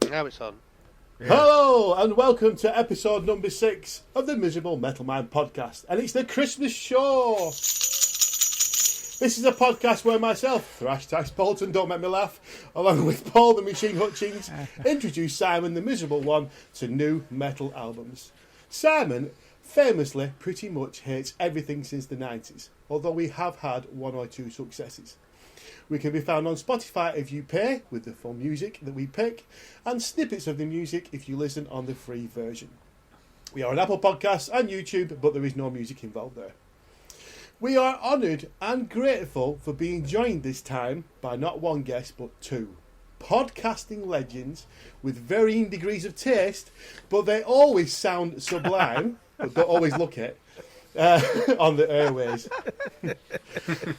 Now it's on. Yeah. Hello and welcome to episode number 6 of the Miserable Metal Mind podcast, and it's the Christmas show. This is a podcast where myself, Thrash Tax Bolton, Don't Make Me Laugh, along with Paul the Machine Hutchings, introduce Simon the Miserable One to new metal albums. Simon famously pretty much hates everything since the 90s, although we have had one or two successes. We can be found on Spotify if you pay, with the full music that we pick, and snippets of the music if you listen on the free version. We are on Apple Podcasts and YouTube, but there is no music involved there. We are honoured and grateful for being joined this time by not one guest, but two. Podcasting legends with varying degrees of taste, but they always sound sublime, but don't always look it. On the airways.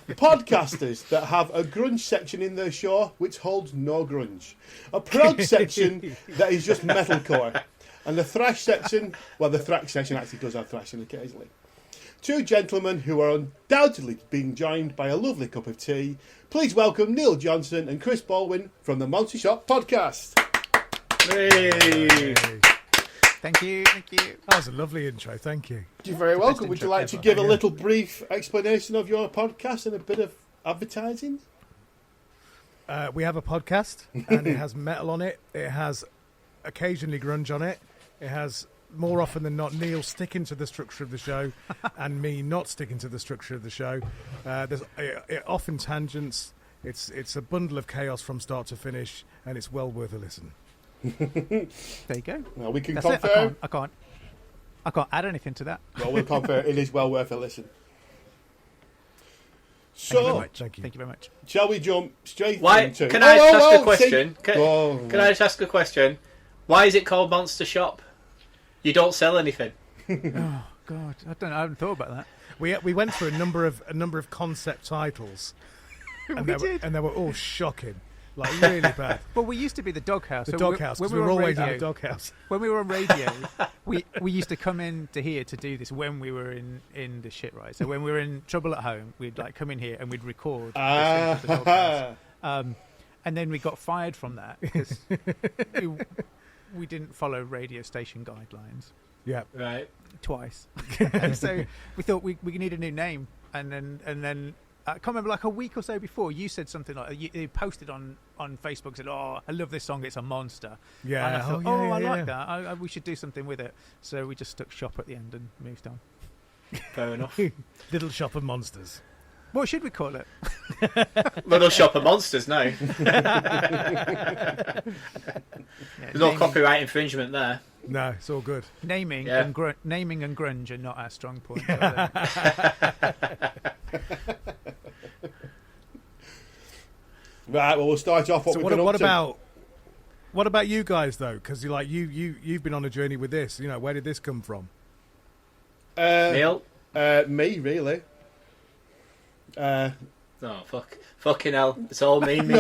Podcasters that have a grunge section in their show which holds no grunge. A prog section that is just metalcore. And the thrash section, well, the thrash section actually does have thrashing occasionally. Two gentlemen who are undoubtedly being joined by a lovely cup of tea. Please welcome Neil Johnson and Chris Baldwin from the Monster Shop podcast. Hey. Thank you. That was a lovely intro, thank you. You're very welcome. Would you like to give a little brief explanation of your podcast and a bit of advertising? We have a podcast, and it has metal on it. It has occasionally grunge on it. It has, more often than not, Neil sticking to the structure of the show and me not sticking to the structure of the show. It often tangents. It's a bundle of chaos from start to finish, and it's well worth a listen. There you go. Well, we can That's confirm. it. I can't add anything to that. Well, we'll confirm it is well worth a listen. Thank you very So, much. Thank you. Thank you very much. shall we jump straight Why? into... Can I just ask a question? Go. Can I just ask a question? Why is it called Monster Shop? You don't sell anything. Oh God, I haven't thought about that. We went through a number of concept titles, and they were all shocking, like really bad. Well, we used to be the Doghouse. The So Doghouse, when because we were on always radio, at the Doghouse. When we were on radio, we used to come in to here to do this when we were in the shit, right? So when we were in trouble at home, we'd like come in here and we'd record. The Doghouse. And then we got fired from that because we didn't follow radio station guidelines. Yeah, Right. Twice. So we thought we need a new name, and then I can't remember, like a week or so before, you said something like you posted on Facebook, said, "Oh, I love this song, it's a monster." yeah. And I thought, yeah, I yeah. like that. We should do something with it. So we just stuck shop at the end and moved on. Fair enough. Little Shop of Monsters. What should we call it? Little Shop of Monsters now. Yeah, There's no copyright infringement there. No, it's all good. Naming Yeah. and grunge are not our strong point. Right, well, we'll start off So we've been what up to. about you guys though? Because you've been on a journey with this. You know, where did this come from? Neil? Me, really. Oh, fucking hell. It's all me with it.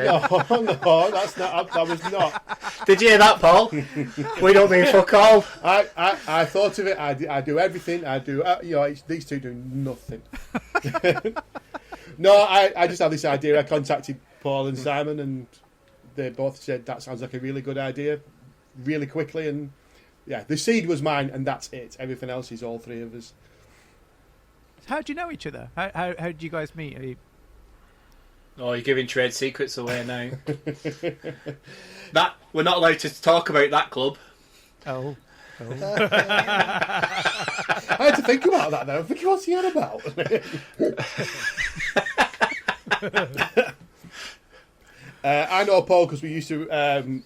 No, that's not. That was not. Did you hear that, Paul? We don't mean fuck all. I thought of it. I do everything. I do. These two do nothing. No, I just had this idea. I contacted Paul and Simon, and they both said that sounds like a really good idea, really quickly. And yeah, the seed was mine, and that's it. Everything else is all three of us. How do you know each other? How did you guys meet? Are you... Oh, you're giving trade secrets away now. That we're not allowed to talk about that club. Oh. I had to think about that. Then I'm thinking, what's he on about? I know Paul because we used to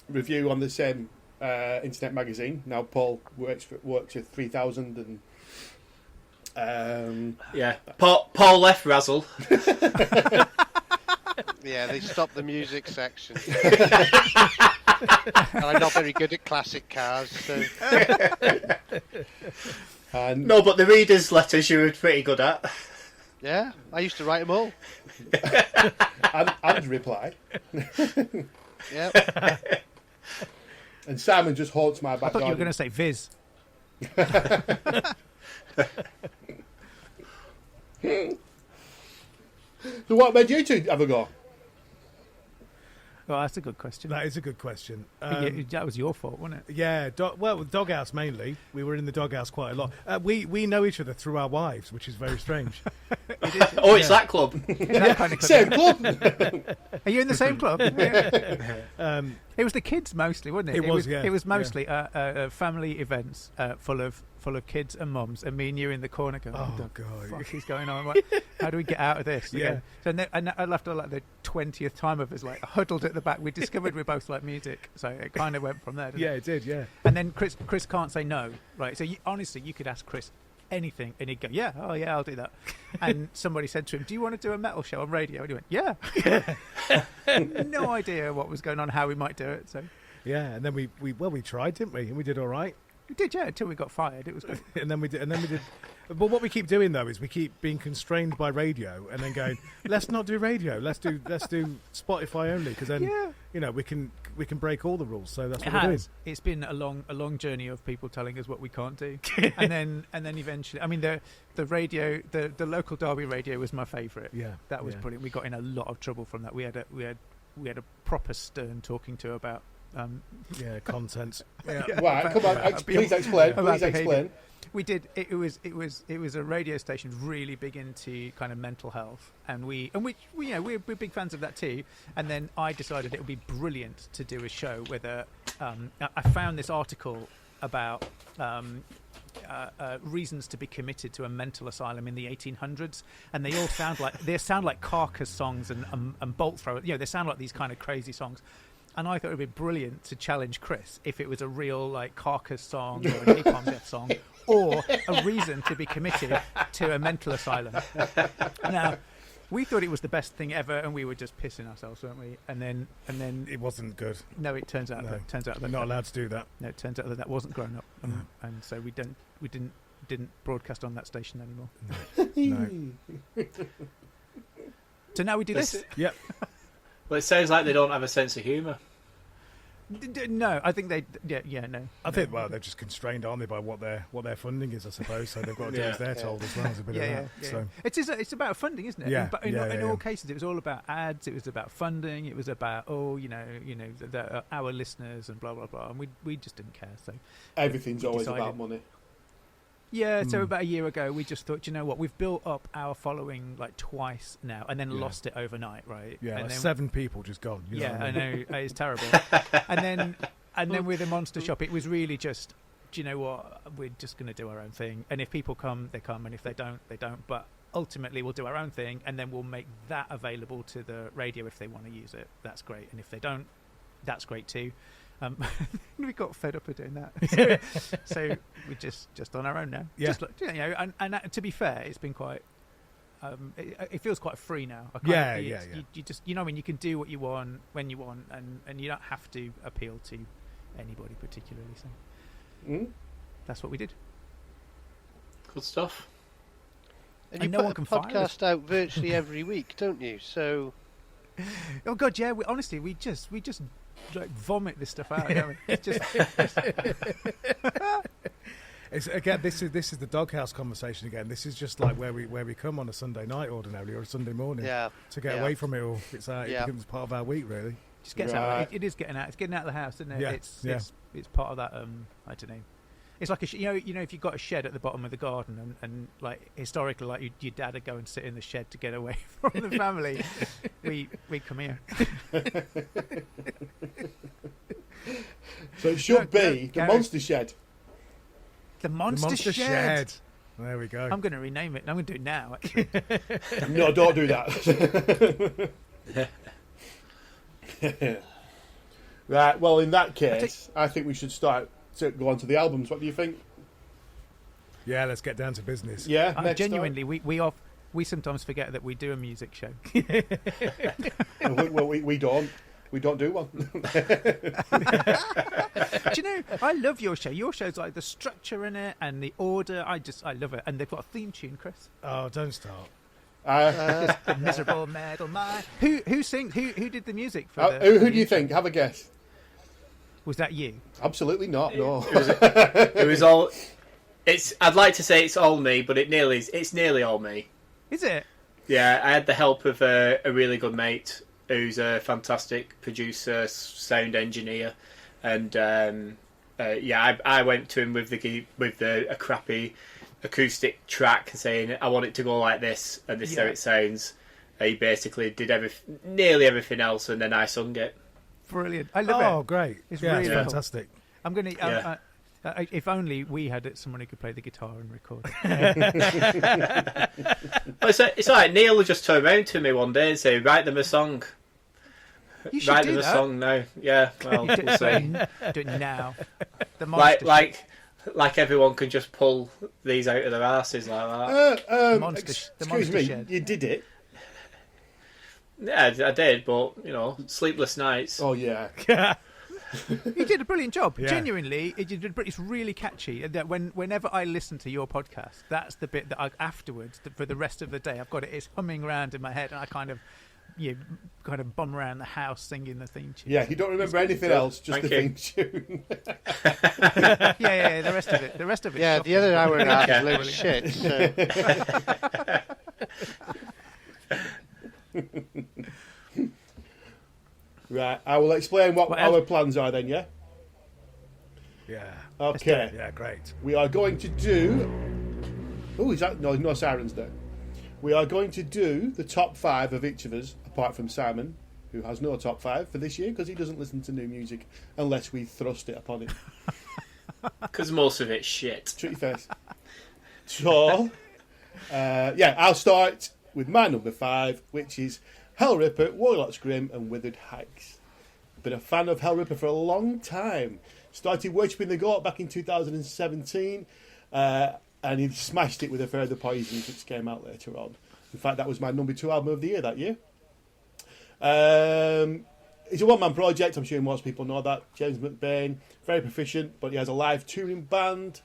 review on the same internet magazine. Now Paul works at 3000 and. Yeah. Paul left Razzle. Yeah, they stopped the music section. And I'm not very good at classic cars, so... And No, but the readers' letters you were pretty good at. Yeah, I used to write them all. and reply. Yeah. And Simon just haunts my I back thought you were garden. going to say Viz. So what made you two have a go? Oh, that's a good question. That is a good question. Yeah, that was your fault, wasn't it? Yeah, well, doghouse mainly. We were in the doghouse quite a lot. We know each other through our wives, which is very strange. Oh, it's that club. That kind of Same club. Are you in the same club? It was the kids mostly, wasn't it? It was, yeah. It was mostly family events full of kids and mums, and me and you in the corner going, Oh, "What the God. fuck is going on? Like, how do we get out of this?" Yeah. So and after like the 20th time of us like huddled at the back, we discovered we both like music, so it kind of went from there. Didn't Yeah, it? it did. Yeah. And then Chris can't say no, right? So honestly, you could ask Chris anything, and he'd go, "Yeah, oh yeah, I'll do that." And somebody said to him, "Do you want to do a metal show on radio?" And he went, "Yeah." No idea what was going on, how we might do it. So Yeah, and then we tried, didn't we? And we did all right. we did, yeah, until we got fired. It was good. And then we did. But what we keep doing though is we keep being constrained by radio, and then going, let's not do radio. Let's do Spotify only, because then Yeah. we can break all the rules. So that's It what we're doing. has. It's been a long journey of people telling us what we can't do, and then eventually, I mean, the radio, the local Derby radio was my favourite. Yeah, That was yeah. brilliant. We got in a lot of trouble from that. We had a proper stern talking to about. Yeah, content. Yeah. Right, come on. Please explain. Please explain. We did. It was a radio station really big into kind of mental health, and we're big fans of that too. And then I decided it would be brilliant to do a show whether I found this article about reasons to be committed to a mental asylum in the 1800s, and they all sound like Carcass songs and Bolt Thrower. They sound like these kind of crazy songs. And I thought it would be brilliant to challenge Chris if it was a real like Carcass song or a Napalm Death song, or a reason to be committed to a mental asylum. Now, we thought it was the best thing ever, and we were just pissing ourselves, weren't we? And then It wasn't good. no, it turns out No. that We're not allowed to do that. No, it turns out that wasn't grown up, and so we didn't broadcast on that station anymore. No. So now we do this. Yep. Well, it sounds like they don't have a sense of humour. No, I think they. No. I think they're just constrained, aren't they, by what their funding is, I suppose. So they've got to do as they're told as well as a bit of that. So It's about funding, isn't it? Yeah, But in yeah. all cases, it was all about ads. It was about funding. It was about our listeners and blah blah blah. And we just didn't care. So Everything's we always decided- about money. yeah. So about a year ago, we just thought, you know what? We've built up our following like twice now, and then lost it overnight, right? yeah, And like then, 7 people just gone. You know yeah, what I mean? know it's terrible. and then with the Monster Shop, it was really just, do you know what? We're just going to do our own thing, and if people come, they come, and if they don't, they don't. But ultimately, we'll do our own thing, and then we'll make that available to the radio if they want to use it. That's great, and if they don't, that's great too. We got fed up of doing that, so we're just on our own now. Yeah. Just, and to be fair, it's been quite. It feels quite free now. Yeah. You just, I mean, you can do what you want when you want, and you don't have to appeal to anybody particularly. So that's what we did. Good stuff. And And you no put one a can fire us. podcast out virtually every week, don't you? So Oh God, yeah. Honestly, we just like vomit this stuff out. Don't we? It's just It's, again, this is the doghouse conversation again. This is just like where we come on a Sunday night ordinarily, or a Sunday morning, yeah, to get yeah. away from it all. It Yeah. becomes part of our week, really. just gets Right. out. It is getting out. It's getting out of the house, isn't it? Yeah, It's yeah. it's part of that. I don't know. It's like you know if you've got a shed at the bottom of the garden, and like historically, like your dad would go and sit in the shed to get away from the family. we come here. So it should be the Gary. Monster Shed. The The monster, Monster shed. Shed. There we go. I'm going to rename it. I'm going to do it now. Actually. No, don't do that. Right, well, in that case, I think we should start to go on to the albums. What do you think? Yeah, let's get down to business. Yeah, next Genuinely, we sometimes forget that we do a music show. time. Well, we don't. We don't do one. Do you know? I love your show. Your show's like the structure in it and the order. I love it. And they've got a theme tune, Chris. Oh, don't start. The miserable metal man. Who sings? Who did the music for? Who do you think? Have a guess. Was that you? Absolutely not. No. It was all. I'd like to say it's all me, but it's nearly all me. Is it? Yeah, I had the help of a really good mate who's a fantastic producer, sound engineer, and I went to him with a crappy acoustic track, saying I want it to go like this, and this is how it sounds. He basically did nearly everything else, and then I sung it. Brilliant! I love it. Oh, great! It's yeah, really it's cool. fantastic. I'm gonna. If only we had someone who could play the guitar and record. Well, it's all right. Neil will just turn around to me one day and say, "Write them a song." You should Write do them a that. song now. Yeah, well, we'll see. Do it now. The monster Like everyone can just pull these out of their asses like that. the Excuse monster me, shed. you did it. Yeah, I did, but sleepless nights. Oh yeah. You did a brilliant job. Yeah. Genuinely, it's really catchy. That whenever I listen to your podcast, that's the bit that afterwards, for the rest of the day, I've got it's humming around in my head, and I kind of bum around the house singing the theme tune. Yeah, you don't remember anything else, just Thank the you. theme tune. yeah. The rest of it. Yeah, the other hour and a half is Okay. load of shit. So. Right, I will explain what What our else? plans are then, yeah? Yeah, Okay. yeah, great. We are going to do... Oh, is that... No sirens there. We are going to do the top 5 of each of us, apart from Simon, who has no top 5 for this year, because he doesn't listen to new music unless we thrust it upon him. Because most of it's shit. Treat your face. So, I'll start with my number 5, which is Hellripper, Warlock's Grim, and Withered Hags. Been a fan of Hellripper for a long time. Started worshipping the goat back in 2017, and he smashed it with A Further Poisons, which came out later on. In fact, that was my number 2 album of the year that year. It's a one-man project. I'm sure most people know that. James McBain, very proficient, but he has a live touring band.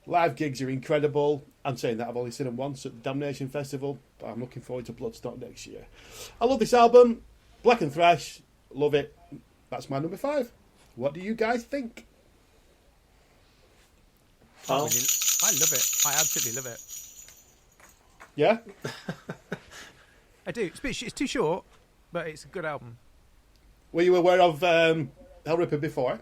Live gigs are incredible. I'm saying that I've only seen him once at the Damnation Festival, but I'm looking forward to Bloodstock next year. I love this album. Black and Thrash, love it. That's my number 5. What do you guys think? Oh. I love it. I absolutely love it. Yeah? I do. It's too short, but it's a good album. Were you aware of Hellripper before?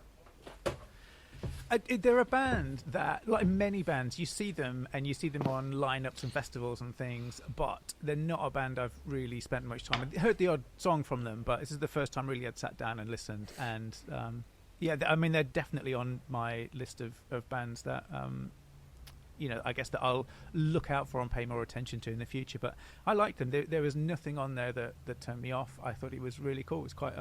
They're a band that, like many bands, you see them and you see them on lineups and festivals and things, but they're not a band I've really spent much time. I heard the odd song from them, but this is the first time really I'd sat down and listened. And they're definitely on my list of bands that I guess that I'll look out for and pay more attention to in the future. But I liked them. There was nothing on there that turned me off. I thought it was really cool. It was quite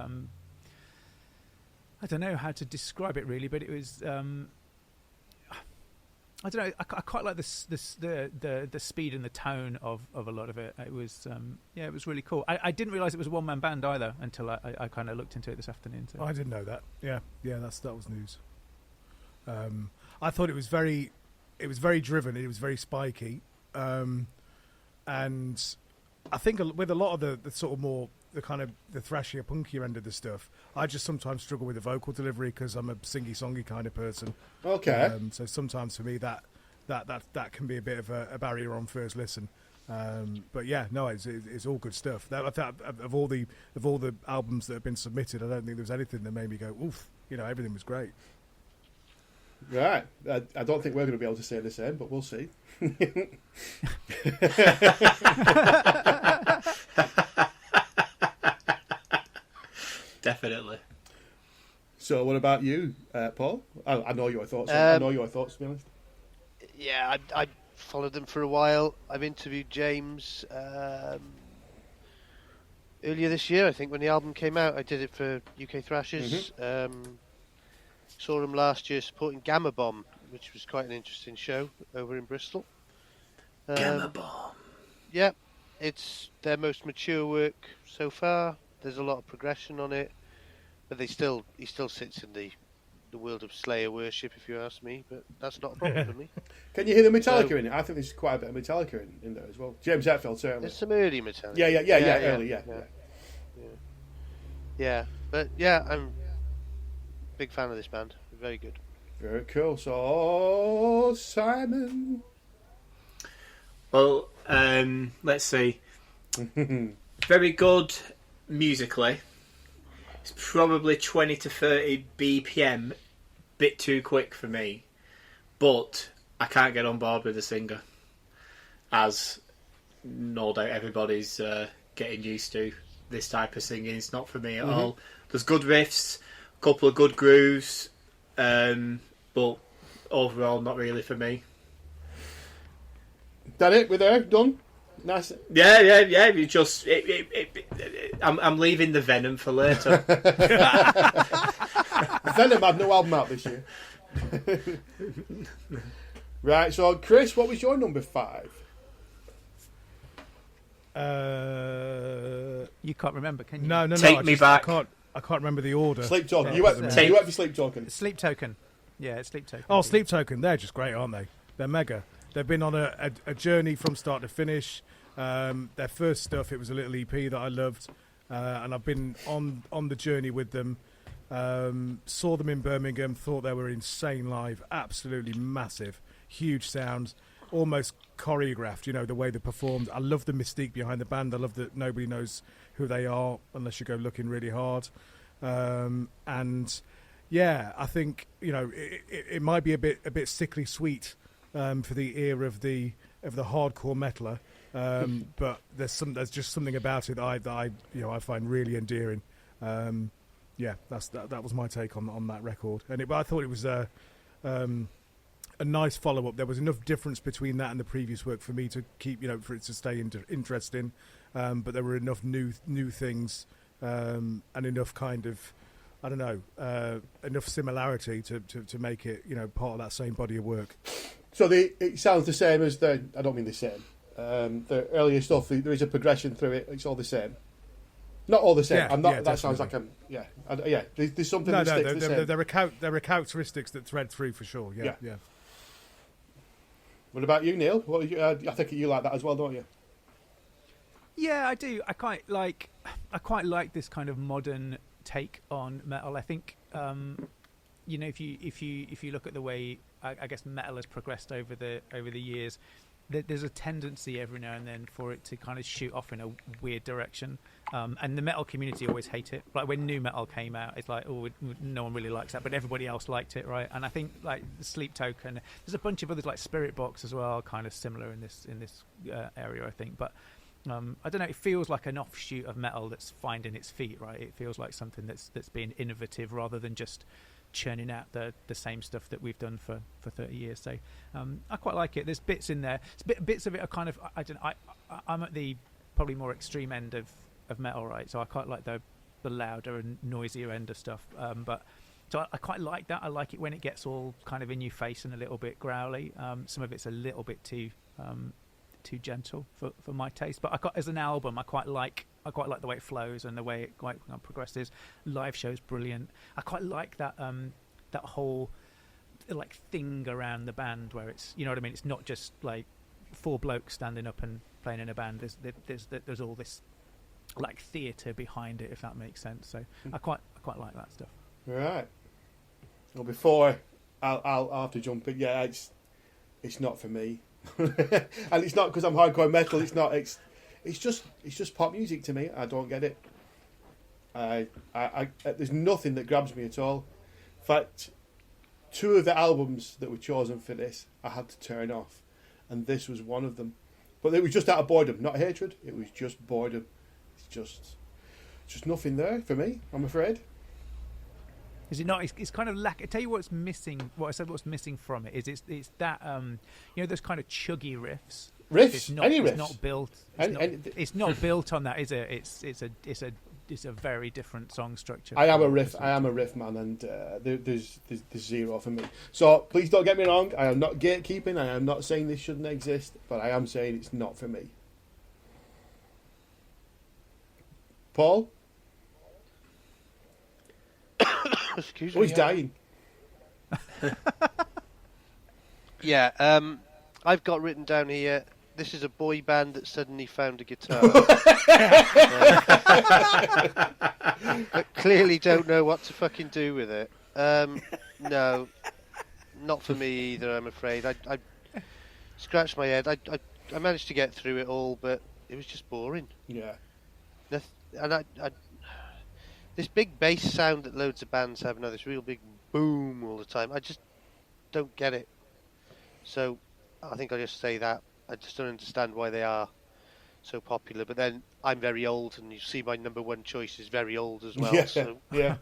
I don't know how to describe it really, but it was I don't know. I quite like the speed and the tone of a lot of it. It was it was really cool. I didn't realise it was a one man band either until I kind of looked into it this afternoon. So. I didn't know that. Yeah, that was news. I thought it was very driven. It was very spiky, and I think with a lot of the sort of more the kind of the thrashier, punkier end of the stuff, I just sometimes struggle with the vocal delivery because I'm a singy-songy kind of person. Okay. So sometimes for me that can be a bit of a barrier on first listen. But yeah, no, it's all good stuff. Of all the albums that have been submitted, I don't think there was anything that made me go, oof. Everything was great. Right. I don't think we're going to be able to say the same, but we'll see. Definitely. So what about you, Paul? I know your thoughts. I know your thoughts, to be honest. Yeah, I followed them for a while. I've interviewed James earlier this year, I think, when the album came out. I did it for UK Thrashers. Saw him last year supporting Gamma Bomb, which was quite an interesting show over in Bristol. Gamma Bomb. Yeah, it's their most mature work so far. There's a lot of progression on it, but he still sits in the world of Slayer worship, if you ask me. But that's not a problem for me. Can you hear the Metallica in it? I think there's quite a bit of Metallica in there as well. James Hetfield, certainly. There's some early Metallica. Yeah. But yeah, I'm a big fan of this band. Very good. Very cool. So, Simon. Well, let's see. Very good musically, it's probably 20 to 30 BPM, bit too quick for me. But I can't get on board with the singer, as no doubt everybody's getting used to. This type of singing, it's not for me at all. There's good riffs, a couple of good grooves, but overall not really for me. That it? We're there? Done? Nice. Yeah. You just, I'm leaving the Venom for later. Venom had no album out this year. Right, so Chris, what was your number 5? You can't remember, can you? No. Take Me Back. I can't remember the order. Sleep Token. Yeah, You went for Sleep Token. Sleep Token. Yeah, it's Sleep Token. Oh, Sleep Token. They're just great, aren't they? They're mega. They've been on a journey from start to finish. Their first stuff, it was a little EP that I loved, and I've been on the journey with them. Saw them in Birmingham, thought they were insane live, absolutely massive, huge sounds, almost choreographed, you know, the way they performed. I love the mystique behind the band. I love that nobody knows who they are unless you go looking really hard. And yeah, I think, you know, it might be a bit sickly sweet for the ear of the hardcore metaler, but there's just something about it that I find really endearing. Yeah, that was my take on that record, but I thought it was a nice follow up. There was enough difference between that and the previous work for me to keep, you know, for it to stay interesting. But there were enough new things and enough kind of, I don't know, enough similarity to make it, you know, part of that same body of work. So it sounds the same as I don't mean the same. The earlier stuff, there is a progression through it. It's all the same. Not all the same. Yeah, I'm not. yeah, that sounds like There's something that sticks the same. There are characteristics that thread through for sure. Yeah. What about you, Neil? What I think you like that as well, don't you? Yeah, I do. I quite like this kind of modern take on metal. I think you know, if you look at the way I guess metal has progressed over the years, there's a tendency every now and then for it to kind of shoot off in a weird direction, and the metal community always hate it. Like when new metal came out, it's like, oh, no one really likes that, but everybody else liked it, right? And I think like the Sleep Token, there's a bunch of others like Spirit Box as well, kind of similar in this area, I think. But I don't know, it feels like an offshoot of metal that's finding its feet, right? It feels like something that's being innovative rather than just churning out the same stuff that we've done for 30 years. So I quite like it. There's bits in there. Bits of it are kind of, I'm at the probably more extreme end of metal, right? So I quite like the louder and noisier end of stuff. So I quite like that. I like it when it gets all kind of in your face and a little bit growly. Some of it's a little bit too gentle for my taste. But as an album, I quite like the way it flows and the way it quite progresses. Live show's brilliant. I quite like that whole like thing around the band where it's, you know what I mean, it's not just like 4 blokes standing up and playing in a band. There's all this like theatre behind it, if that makes sense. So I quite like that stuff. Right. Well, before I'll have to jump in. Yeah, it's not for me, and it's not because I'm hardcore metal. It's not. It's just pop music to me. I don't get it. I there's nothing that grabs me at all. In fact, 2 of the albums that were chosen for this, I had to turn off, and this was one of them. But it was just out of boredom, not hatred. It was just boredom. It's just nothing there for me, I'm afraid. Is it not? It's kind of lack. I tell you what's missing. What I said, what's missing from it is it's that you know, those kind of chuggy riffs. Riffs, any riffs. It's not built. It's not built on that, is it? It's a very different song structure. I am a riff man, and there's zero for me. So please don't get me wrong. I am not gatekeeping. I am not saying this shouldn't exist, but I am saying it's not for me. Paul? Excuse me. Oh, he's dying. Yeah, I've got written down here, this is a boy band that suddenly found a guitar. But clearly don't know what to fucking do with it. No, not for me either, I'm afraid. I scratched my head. I managed to get through it all, but it was just boring. Yeah. and this big bass sound that loads of bands have now, this real big boom all the time. I just don't get it. So I think I'll just say that. I just don't understand why they are so popular. But then I'm very old, and you see my number one choice is very old as well. Yeah, So yeah.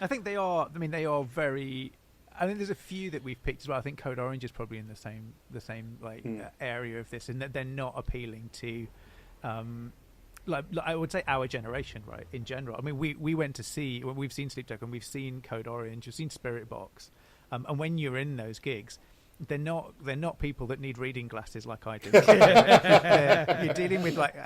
I think they are. I mean, they are very. I think there's a few that we've picked as well. I think Code Orange is probably in the same area of this, and that they're not appealing to, like I would say our generation, right? In general, I mean, we went to see. Well, we've seen Sleep Token, we've seen Code Orange, we've seen Spirit Box, and when you're in those gigs, they're not people that need reading glasses like I do. You're dealing with like,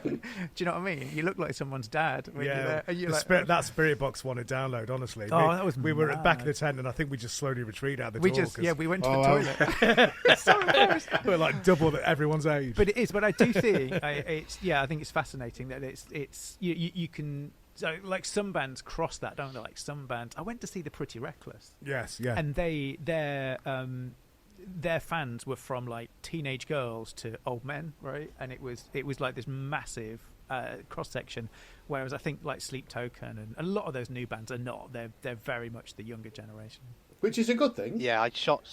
do you know what I mean? You look like someone's dad when you're there. And you're that Spirit Box one to download. Honestly, that was we were at mad. back of the tent, and I think we just slowly retreated out the we door. just we went to Oh, the toilet. we're like double everyone's age. But it is. But I do think I think it's fascinating that it's you can. So, like, some bands cross that, don't they? Like some bands. I went to see the Pretty Reckless, yes, yeah, and their fans were from like teenage girls to old men, right? And it was like this massive cross section. Whereas I think like Sleep Token and a lot of those new bands are not. They're very much the younger generation. Which is a good thing. yeah, I shot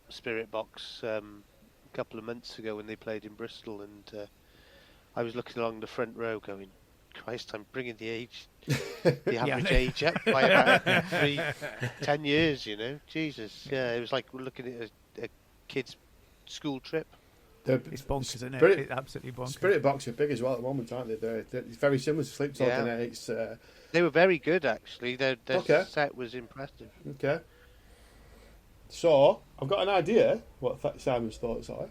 Spirit Box a couple of months ago when they played in Bristol, and I was looking along the front row going, Christ, I'm bringing the average age up by about 10 years, you know. Jesus. Yeah, it was like we're looking at a kid's school trip. It's bonkers, isn't it? Spirit- It's absolutely bonkers. Spirit Box are big as well at the moment, aren't they? It's very similar to Sleep Token. Yeah. It's They were very good, actually. Their Okay. set was impressive. okay. So I've got an idea what Simon's thoughts are.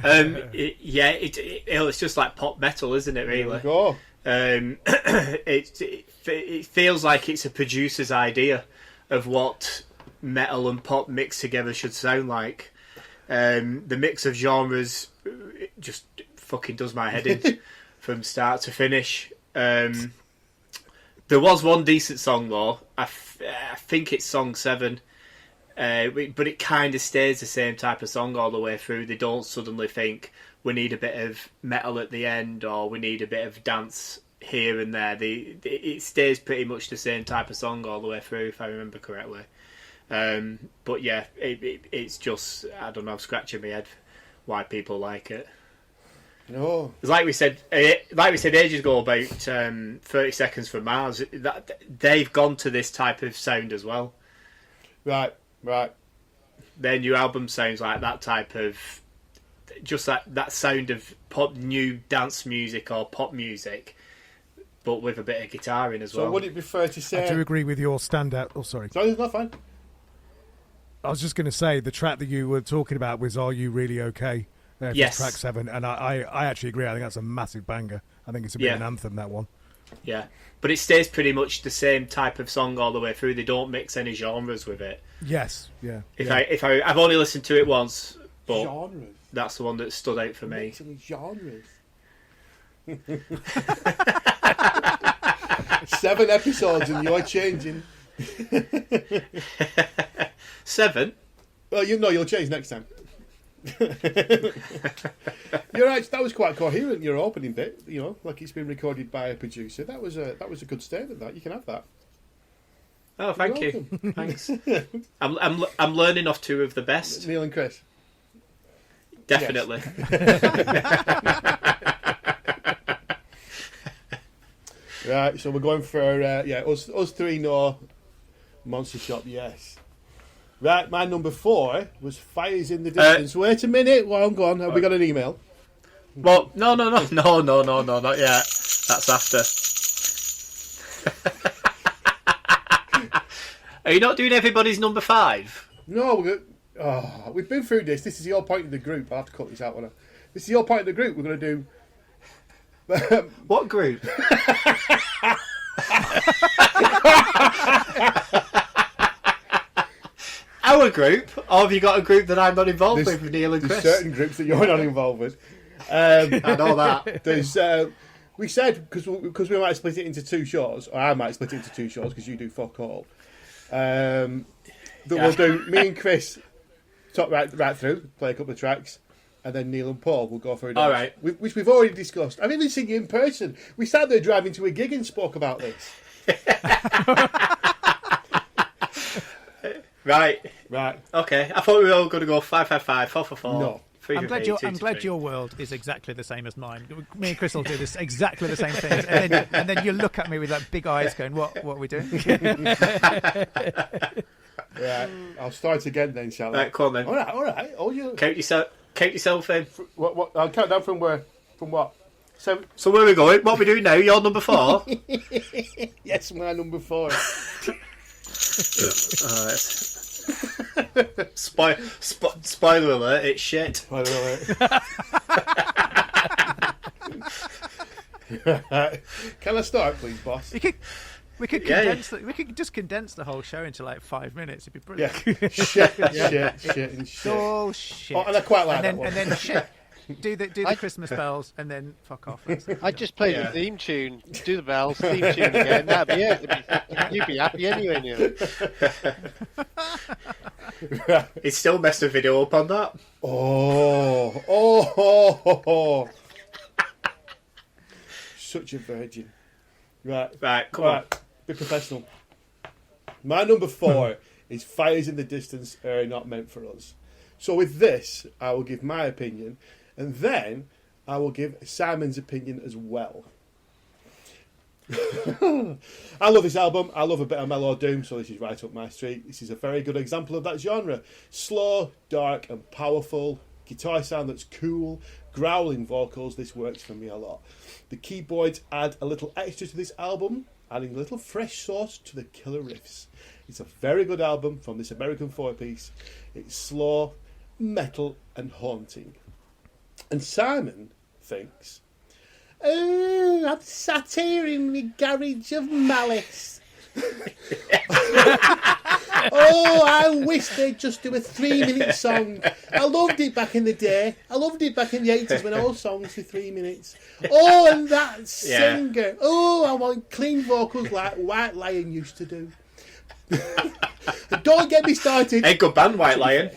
It's just like pop metal, isn't it? There we Really, go. it feels like it's a producer's idea of what metal and pop mixed together should sound like. The mix of genres just fucking does my head in from start to finish. There was one decent song though. I think it's song 7. But it kind of stays the same type of song all the way through. They don't suddenly think we need a bit of metal at the end or we need a bit of dance here and there. It stays pretty much the same type of song all the way through, if I remember correctly. But yeah, it's just, I don't know, I'm scratching my head why people like it. No. It's like we said ages ago about 30 Seconds from Mars. That they've gone to this type of sound as well. Right. Their new album sounds like that type of, just that sound of pop, new dance music or pop music, but with a bit of guitar in as So well. would it be fair to say? I do agree with your standout. Oh, sorry. No, it's not fine. I was just going to say the track that you were talking about was "Are You Really Okay?" From Yes. track 7, and I actually agree. I think that's a massive banger. I think it's a bit of an anthem, that one. Yeah, but it stays pretty much the same type of song all the way through. They don't mix any genres with it. Yes, yeah. I've only listened to it once, but Genres. that's the one that stood out for me. Mixing genres. 7 episodes and you're changing. 7. Well, you'll change next time. You're right. That was quite coherent. Your opening bit, like it's been recorded by a producer. That was a good statement. That you can have that. Oh, thank you. Thanks. I'm learning off 2 of the best. Neil and Chris. Definitely. Right. So we're going for us 3 know Monster Shop. Yes. Right. My number 4 was Fires in the Distance. Wait a minute. Well, go on. Have we got an email? Well, no, not yet. That's after. Are you not doing everybody's number 5? No, we've been through this. This is your point of the group. I'll have to cut this out. This is your point of the group. We're going to do. What group? Our group? Or have you got a group that I'm not involved with Neil and There's Chris? certain groups that you're not involved with. I know that. There's. We said because we might split it into 2 shows, or I might split it into 2 shows because you do fuck all. That we'll do me and Chris talk right through, play a couple of tracks. and then Neil and Paul will go for a dance. All right. Which we've already discussed. I've even seen you in person. We sat there driving to a gig and spoke about this. Right. Right. Okay. I thought we were all going to go 555, 444. No. I'm glad your world is exactly the same as mine. Me and Chris will do this exactly the same things, and then you look at me with like big eyes, going, "What are we doing?" Right. I'll start again then, shall I? Right, come on then. All right. All you. Count yourself in. What? I'll count down from where? From what? So where are we going? What are we doing now? You're number 4. Yes, my number 4. Spoiler alert, it's shit. By the way. Can I start, please, boss? We could just condense the whole show into like 5 minutes. It'd be brilliant. Yeah. Shit, and shit. Oh shit! Oh, and I quite like that one. And then shit. Do the Christmas bells and then fuck off. I'd just play the theme tune, do the bells, theme tune again. That'd be it. You'd be happy anyway, Neil. It's still messed the video up on that. Oh. Such a virgin. Right, come on. Be professional. My number 4 is Fires in the Distance Are Not Meant for Us. So with this, I will give my opinion, and then I will give Simon's opinion as well. I love this album. I love a bit of mellow doom, so this is right up my street. This is a very good example of that genre. Slow, dark and powerful. Guitar sound that's cool. Growling vocals. This works for me a lot. The keyboards add a little extra to this album, adding a little fresh sauce to the killer riffs. It's a very good album from this American 4-piece. It's slow, metal and haunting. And Simon thinks, "Oh, I'm sat here in my garage of malice. Oh, I wish they'd just do a 3-minute song. I loved it back in the day. I loved it back in the 80s when all songs were 3 minutes. Oh, and that singer. Oh, I want clean vocals like White Lion used to do." Don't get me started. Hey, good band, White Lion.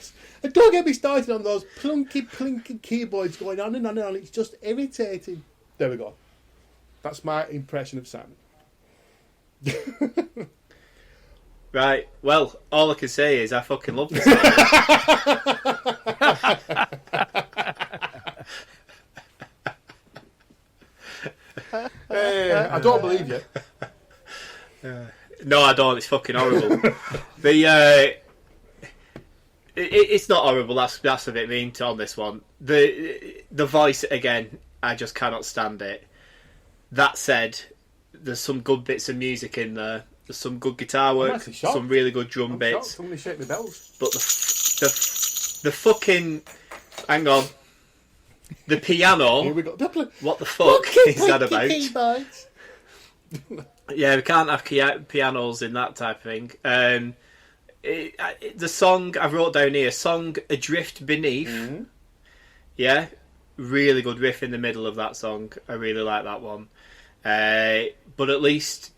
And don't get me started on those plunky keyboards going on and on and on. It's just irritating. There we go. That's my impression of Simon. Right. Well, all I can say is I fucking love this album. I don't believe you. No, I don't. It's fucking horrible. It's not horrible. That's a bit mean on this one. The voice again, I just cannot stand it. That said, there's some good bits of music in there. There's some good guitar work, some really good drum bits. I'm going to shake my bells. But the fucking, hang on, the piano. Here we go. What the fuck is that about? Keyboards. Yeah, we can't have pianos in that type of thing. The song I wrote down here, song Adrift Beneath. Mm-hmm. Yeah, really good riff in the middle of that song. I really like that one. But at least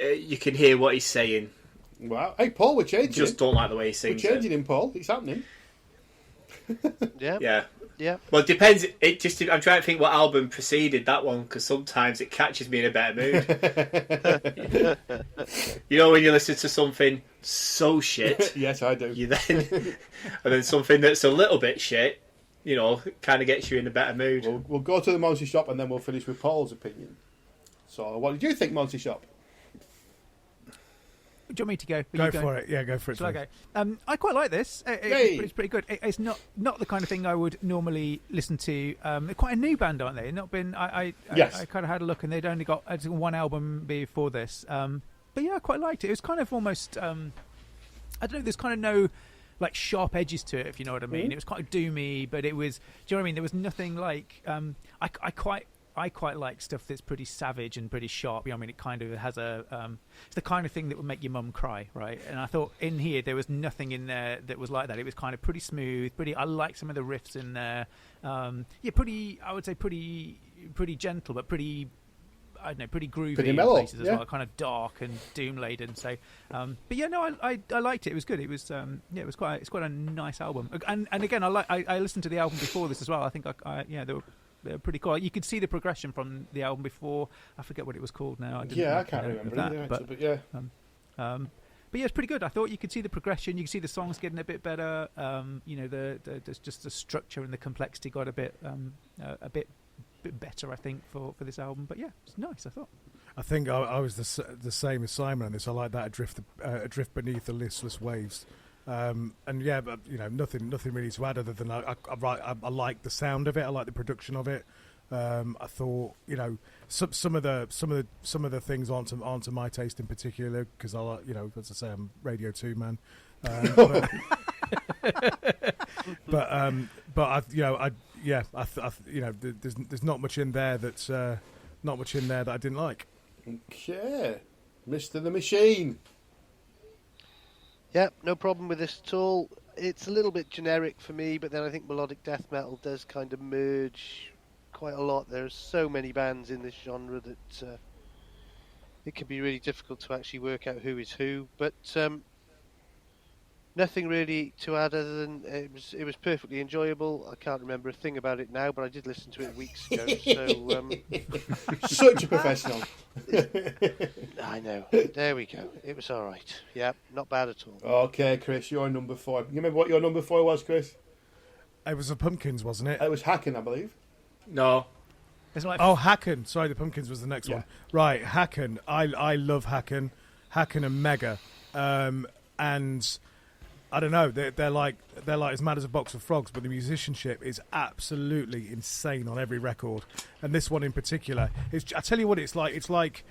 you can hear what he's saying. Wow. Hey, Paul, we're changing. Just don't like the way he sings. We're changing him, Paul. It's happening. Yeah. Well, it depends. I'm trying to think what album preceded that one, because sometimes it catches me in a better mood. You know when you listen to something so shit. Yes, I do. And then something that's a little bit shit, kind of gets you in a better mood. We'll go to the Monty Shop and then we'll finish with Paul's opinion. So, what did you think, Monty Shop? Do you want me to go? Go for it. Yeah, go for it. Shall I go? I quite like this. It's pretty good. It's not the kind of thing I would normally listen to. They're quite a new band, aren't they? Not been. I kind of had a look, and they'd only got one album before this. But yeah, I quite liked it. It was kind of almost. I don't know. There's kind of no like sharp edges to it, if you know what I mean. Mm-hmm. It was quite doomy, but it was. Do you know what I mean? There was nothing like. I quite like stuff that's pretty savage and pretty sharp. I mean, it kind of has a. It's the kind of thing that would make your mum cry, right? And I thought in here there was nothing in there that was like that. It was kind of pretty smooth, pretty. I like some of the riffs in there. Pretty. I would say pretty gentle, but pretty I don't know, pretty groovy Pretty in mellow, places as yeah. well, kind of dark and doom laden. So, but yeah, no, I liked it. It was good. It was yeah, it's quite a nice album. And again, I listened to the album before this as well. I think yeah, they were pretty cool. You could see the progression from the album before. I forget what it was called now. I can't remember that, either, but, actually, but yeah. But yeah, it's pretty good. I thought you could see the progression. You could see the songs getting a bit better. You know, just the structure and the complexity got a bit better, I think, for this album. But yeah, it's nice, I thought. I think I was the same as Simon on this. I like that adrift beneath the listless waves. And yeah, but you know, nothing really to add other than I like the sound of it. I like the production of it. I thought, you know, some of the things aren't to my taste in particular, because I like, you know, as I say, I'm Radio 2 man. But I, you know, there's not much in there that I didn't like. Okay, Mr. the Machine. Yeah, no problem with this at all. It's a little bit generic for me, but then I think melodic death metal does kind of merge quite a lot. There's so many bands in this genre that it can be really difficult to actually work out who is who. But nothing really to add other than it was perfectly enjoyable. I can't remember a thing about it now, but I did listen to it weeks ago. So Such a professional. I know. There we go. It was all right. Yeah, not bad at all. Okay, Chris, you're number 4. You remember what your number 4 was, Chris? It was the Pumpkins, wasn't it? It was Hacken, I believe. No. It's like Oh, Hacken. Sorry, the Pumpkins was the next one. Right, Hacken. I love Hacken. Hacken and Mega. And I don't know, they're like as mad as a box of frogs, but the musicianship is absolutely insane on every record. And this one in particular, I tell you what, it's like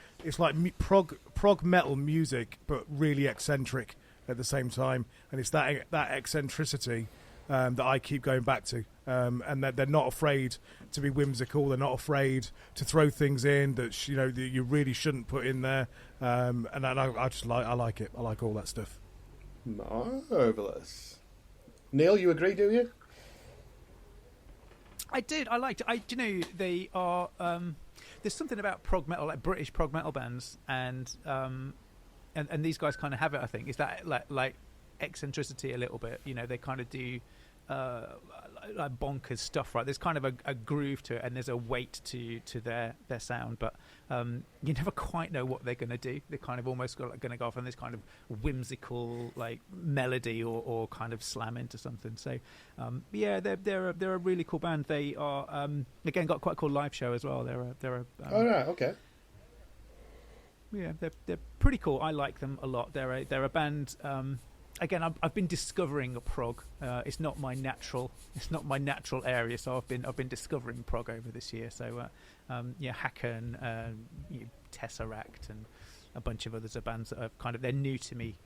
prog metal music, but really eccentric at the same time. And it's that eccentricity that I keep going back to. And that they're not afraid to be whimsical. They're not afraid to throw things in that you really shouldn't put in there. And I just like it. I like all that stuff. Marvellous. Neil, you agree, do you? I did. I liked it. You know, they are. There's something about prog metal, like British prog metal bands, and these guys kind of have it. I think is that like eccentricity a little bit. You know, they kind of do like bonkers stuff, right? There's kind of a groove to it, and there's a weight to their sound, but you never quite know what they're going to do. They're kind of almost going to go off on this kind of whimsical like melody or kind of slam into something. So yeah, they're a really cool band. They are again got quite a cool live show as well. They're all right, okay. Yeah, they're pretty cool. I like them a lot. They're a band. Again, I've been discovering a prog. It's not my natural area, so I've been discovering prog over this year. So yeah, Hacken, Tesseract, and a bunch of others are bands that are they're new to me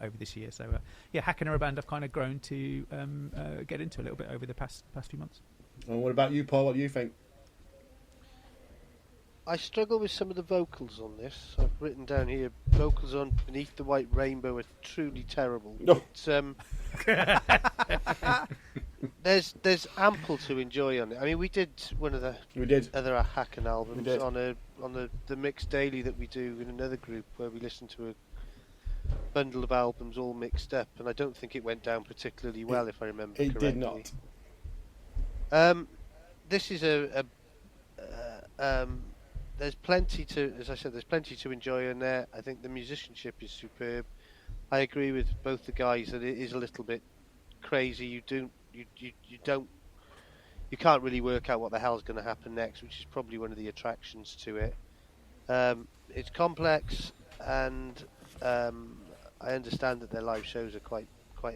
over this year. So yeah, Hacken are a band I've kind of grown to get into a little bit over the past few months. And what about you, Paul? What do you think? I struggle with some of the vocals on this. I've written down here, vocals on Beneath the White Rainbow are truly terrible. No. But, there's ample to enjoy on it. I mean, we did one of the other Hacken albums on the mixed daily that we do in another group where we listen to a bundle of albums all mixed up, and I don't think it went down particularly well, if I remember correctly. It did not. This is there's plenty to enjoy in there. I think the musicianship is superb. I agree with both the guys that it is a little bit crazy. You can't really work out what the hell's going to happen next, which is probably one of the attractions to it. It's complex, and I understand that their live shows are quite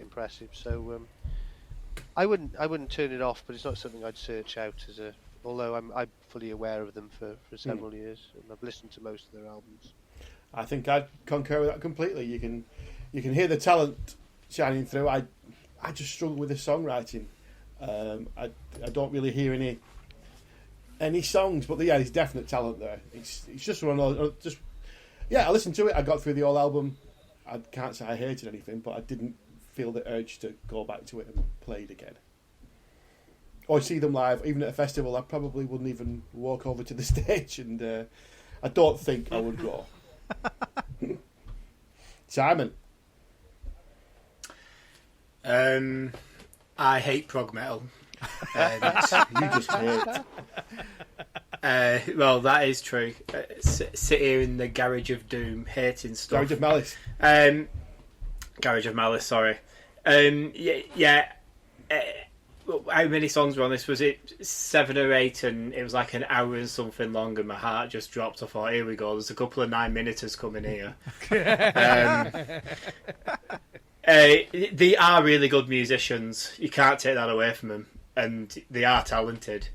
impressive. So I wouldn't turn it off, but it's not something I'd search out as a. Although I'm fully aware of them for several years, and I've listened to most of their albums. I think I'd concur with that completely. You can hear the talent shining through. I just struggle with the songwriting. I don't really hear any songs, but yeah, there's definite talent there. It's just one of those. I listened to it. I got through the whole album. I can't say I hated anything, but I didn't feel the urge to go back to it and play it again. Or see them live, even at a festival. I probably wouldn't even walk over to the stage and I don't think I would go. Simon. I hate prog metal. You just hate. Well, that is true. Sit here in the garage of doom, hating stuff. Garage of Malice. Garage of Malice. Sorry. How many songs were on this? Was it 7 or 8? And it was like an hour and something long, and my heart just dropped. I thought, here we go. There's a couple of 9-minuters coming here. They are really good musicians. You can't take that away from them, and they are talented.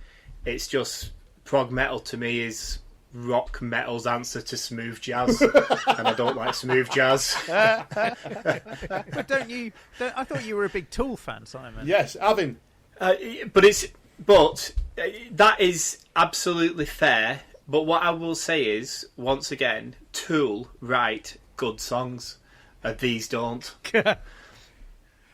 It's just prog metal to me is rock metal's answer to smooth jazz, and I don't like smooth jazz. But I thought you were a big Tool fan, Simon. Yes, Avin. But that is absolutely fair. But what I will say is, once again, Tool write good songs. These don't.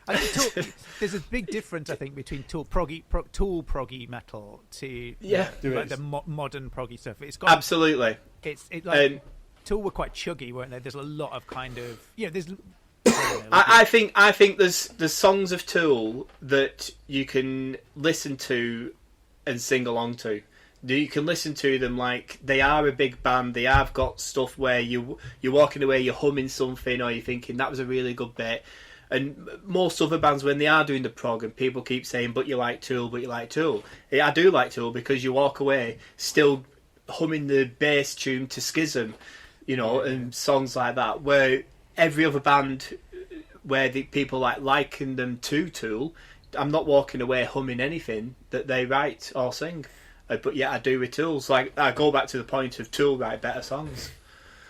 I think there's a big difference, I think, between Tool proggy metal to the modern proggy stuff. It's got absolutely. Tool were quite chuggy, weren't they? There's a lot of kind of there's. I think there's songs of Tool that you can listen to and sing along to. You can listen to them like they are a big band. They have got stuff where you're walking away, you're humming something, or you're thinking that was a really good bit. And most other bands, when they are doing the prog, and people keep saying, "But you like Tool, but you like Tool." Yeah, I do like Tool because you walk away still humming the bass tune to Schism, and songs like that. Where every other band, where the people liken them to Tool, I'm not walking away humming anything that they write or sing. But yeah, I do with Tools. Like, I go back to the point of Tool write better songs.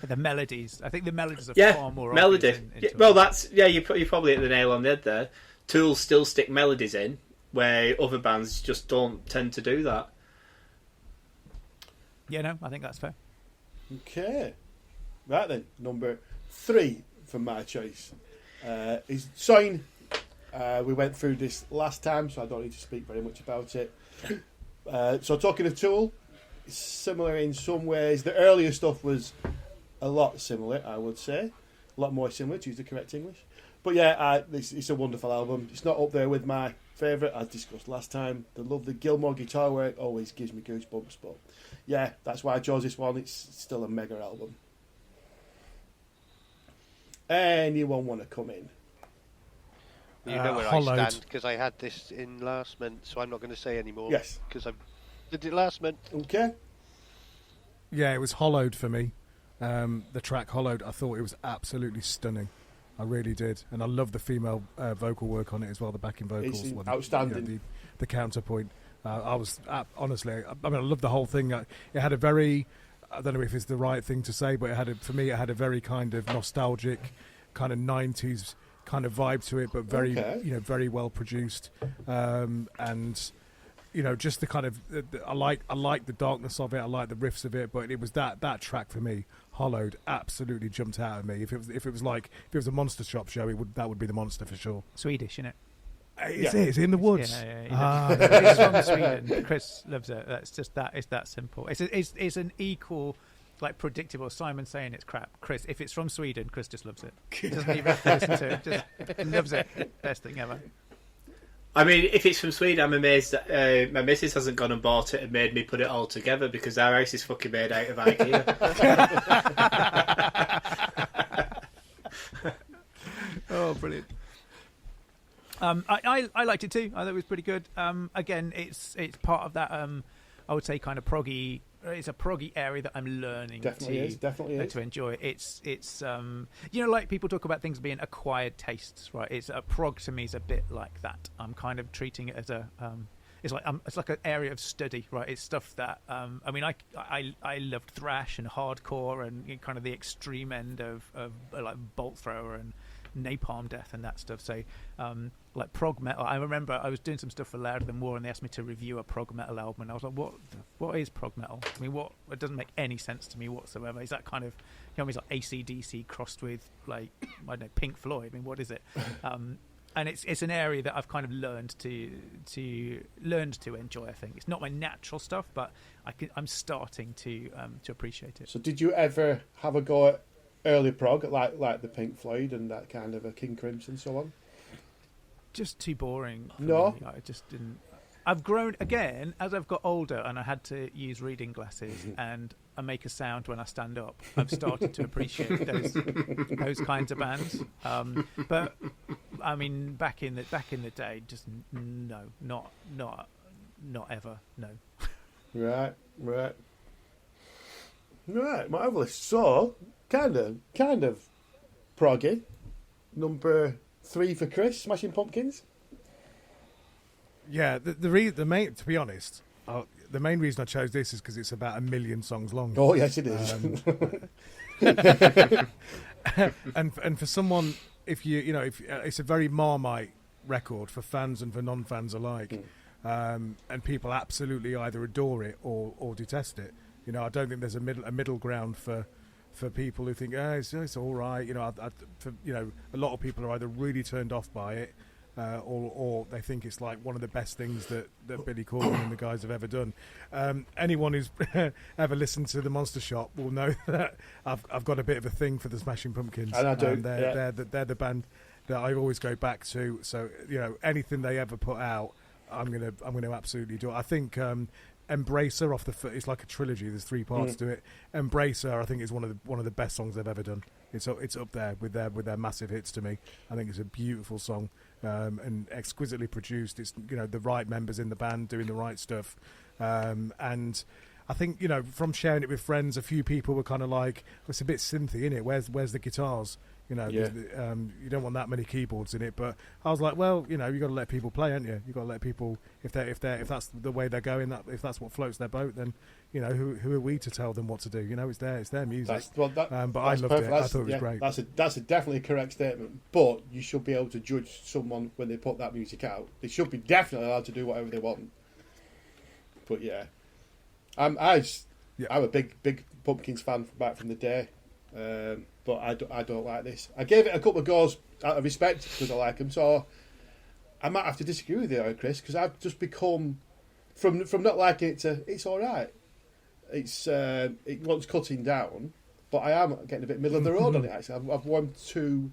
The melodies. I think the melodies are far more melody. obvious in Well, you probably hit the nail on the head there. Tools still stick melodies in, where other bands just don't tend to do that. Yeah, no, I think that's fair. Okay. Right then, number 3 for my choice is Sign. We went through this last time, so I don't need to speak very much about it. So talking of Tool, it's similar in some ways. The earlier stuff was a lot similar, I would say. A lot more similar, to use the correct English. But yeah, it's a wonderful album. It's not up there with my favourite, as discussed last time. The lovely Gilmour guitar work always gives me goosebumps. But yeah, that's why I chose this one. It's still a mega album. Anyone want to come in? You know where Hollowed. I stand, because I had this in last month, so I'm not going to say anymore. Yes. Because I did it last month. Okay. Yeah, it was Hollowed for me. The track Hollowed, I thought it was absolutely stunning. I really did. And I love the female vocal work on it as well, the backing vocals. It's outstanding. The counterpoint. I was, honestly, I mean, I love the whole thing. It had a very, I don't know if it's the right thing to say, but for me, it had a very kind of nostalgic, kind of 90s kind of vibe to it, but very, very well produced. And just the kind of, I like the darkness of it. I like the riffs of it, but it was that track for me, Hollowed, absolutely jumped out at me. If it was a Monster Shop show, that would be the Monster for sure. Swedish, isn't it? It's in the woods. It's from Sweden. Chris loves it. That's just that. It's that simple. It's an equal, like, predictable. Simon saying it's crap. Chris, if it's from Sweden, Chris just loves it. He doesn't even have to listen to it. Just loves it. Best thing ever. I mean, if it's from Sweden, I'm amazed that my missus hasn't gone and bought it and made me put it all together, because our house is fucking made out of IKEA. Oh, brilliant. I liked it too. I thought it was pretty good. Again, it's part of that. I would say kind of proggy. It's a proggy area that I'm learning to enjoy. It's like people talk about things being acquired tastes, right? It's a prog to me is a bit like that. I'm kind of treating it as a it's like an area of study, right? It's stuff that I mean, I loved thrash and hardcore and kind of the extreme end of like Bolt Thrower and Napalm Death and that stuff. So like prog metal, I remember I was doing some stuff for Louder Than War and they asked me to review a prog metal album, and I was like, what is prog metal? I mean, it doesn't make any sense to me whatsoever. Is that kind of, it's like AC/DC crossed with, like, I don't know, Pink Floyd? I mean, what is it? and it's an area that I've kind of learned to enjoy. I think it's not my natural stuff, but I'm starting to appreciate it. So did you ever have a go at early prog, like the Pink Floyd and that kind of a King Crimson and so on? Just too boring. For No? me. I just didn't. I've grown again as I've got older, and I had to use reading glasses, and I make a sound when I stand up. I've started to appreciate those kinds of bands. But I mean, back in the day, just no, not ever. No. Right. Marvellous. So, kind of proggy. Number 3 for Chris, Smashing Pumpkins. Yeah, the main, to be honest, the main reason I chose this is because it's about 1 million songs long. Oh, yes, it is. And for someone, if it's a very Marmite record for fans and for non-fans alike, and people absolutely either adore it or detest it. You know, I don't think there's a middle ground for people who think, it's all right. You know, a lot of people are either really turned off by it, or they think it's like one of the best things that Billy Corgan and the guys have ever done. Anyone who's ever listened to the Monster Shop will know that I've got a bit of a thing for the Smashing Pumpkins, and I do. They're the band that I always go back to. So anything they ever put out, I'm gonna absolutely do it. I think Embracer it's like a trilogy. There's 3 parts to it. Embracer, I think, is one of the best songs they've ever done. It's up there with their massive hits to me. I think it's a beautiful song and exquisitely produced. It's the right members in the band doing the right stuff, and I think from sharing it with friends, a few people were kind of like, it's a bit synthy, isn't it? Where's the guitars? You don't want that many keyboards in it, but I was like, well, you got to let people play, haven't you? You got to let people, if that's the way they're going, if that's what floats their boat, then who are we to tell them what to do? It's their music. But I loved it. I thought it was great. That's a definitely correct statement. But you should be able to judge someone when they put that music out. They should be definitely allowed to do whatever they want. But yeah, I'm a big Pumpkins fan back from the day. But I don't like this. I gave it a couple of goes out of respect because I like them. So I might have to disagree with you, Chris, because I've just become from not liking it to it's all right. It wants cutting down, but I am getting a bit middle of the road on it. Actually, I've warmed to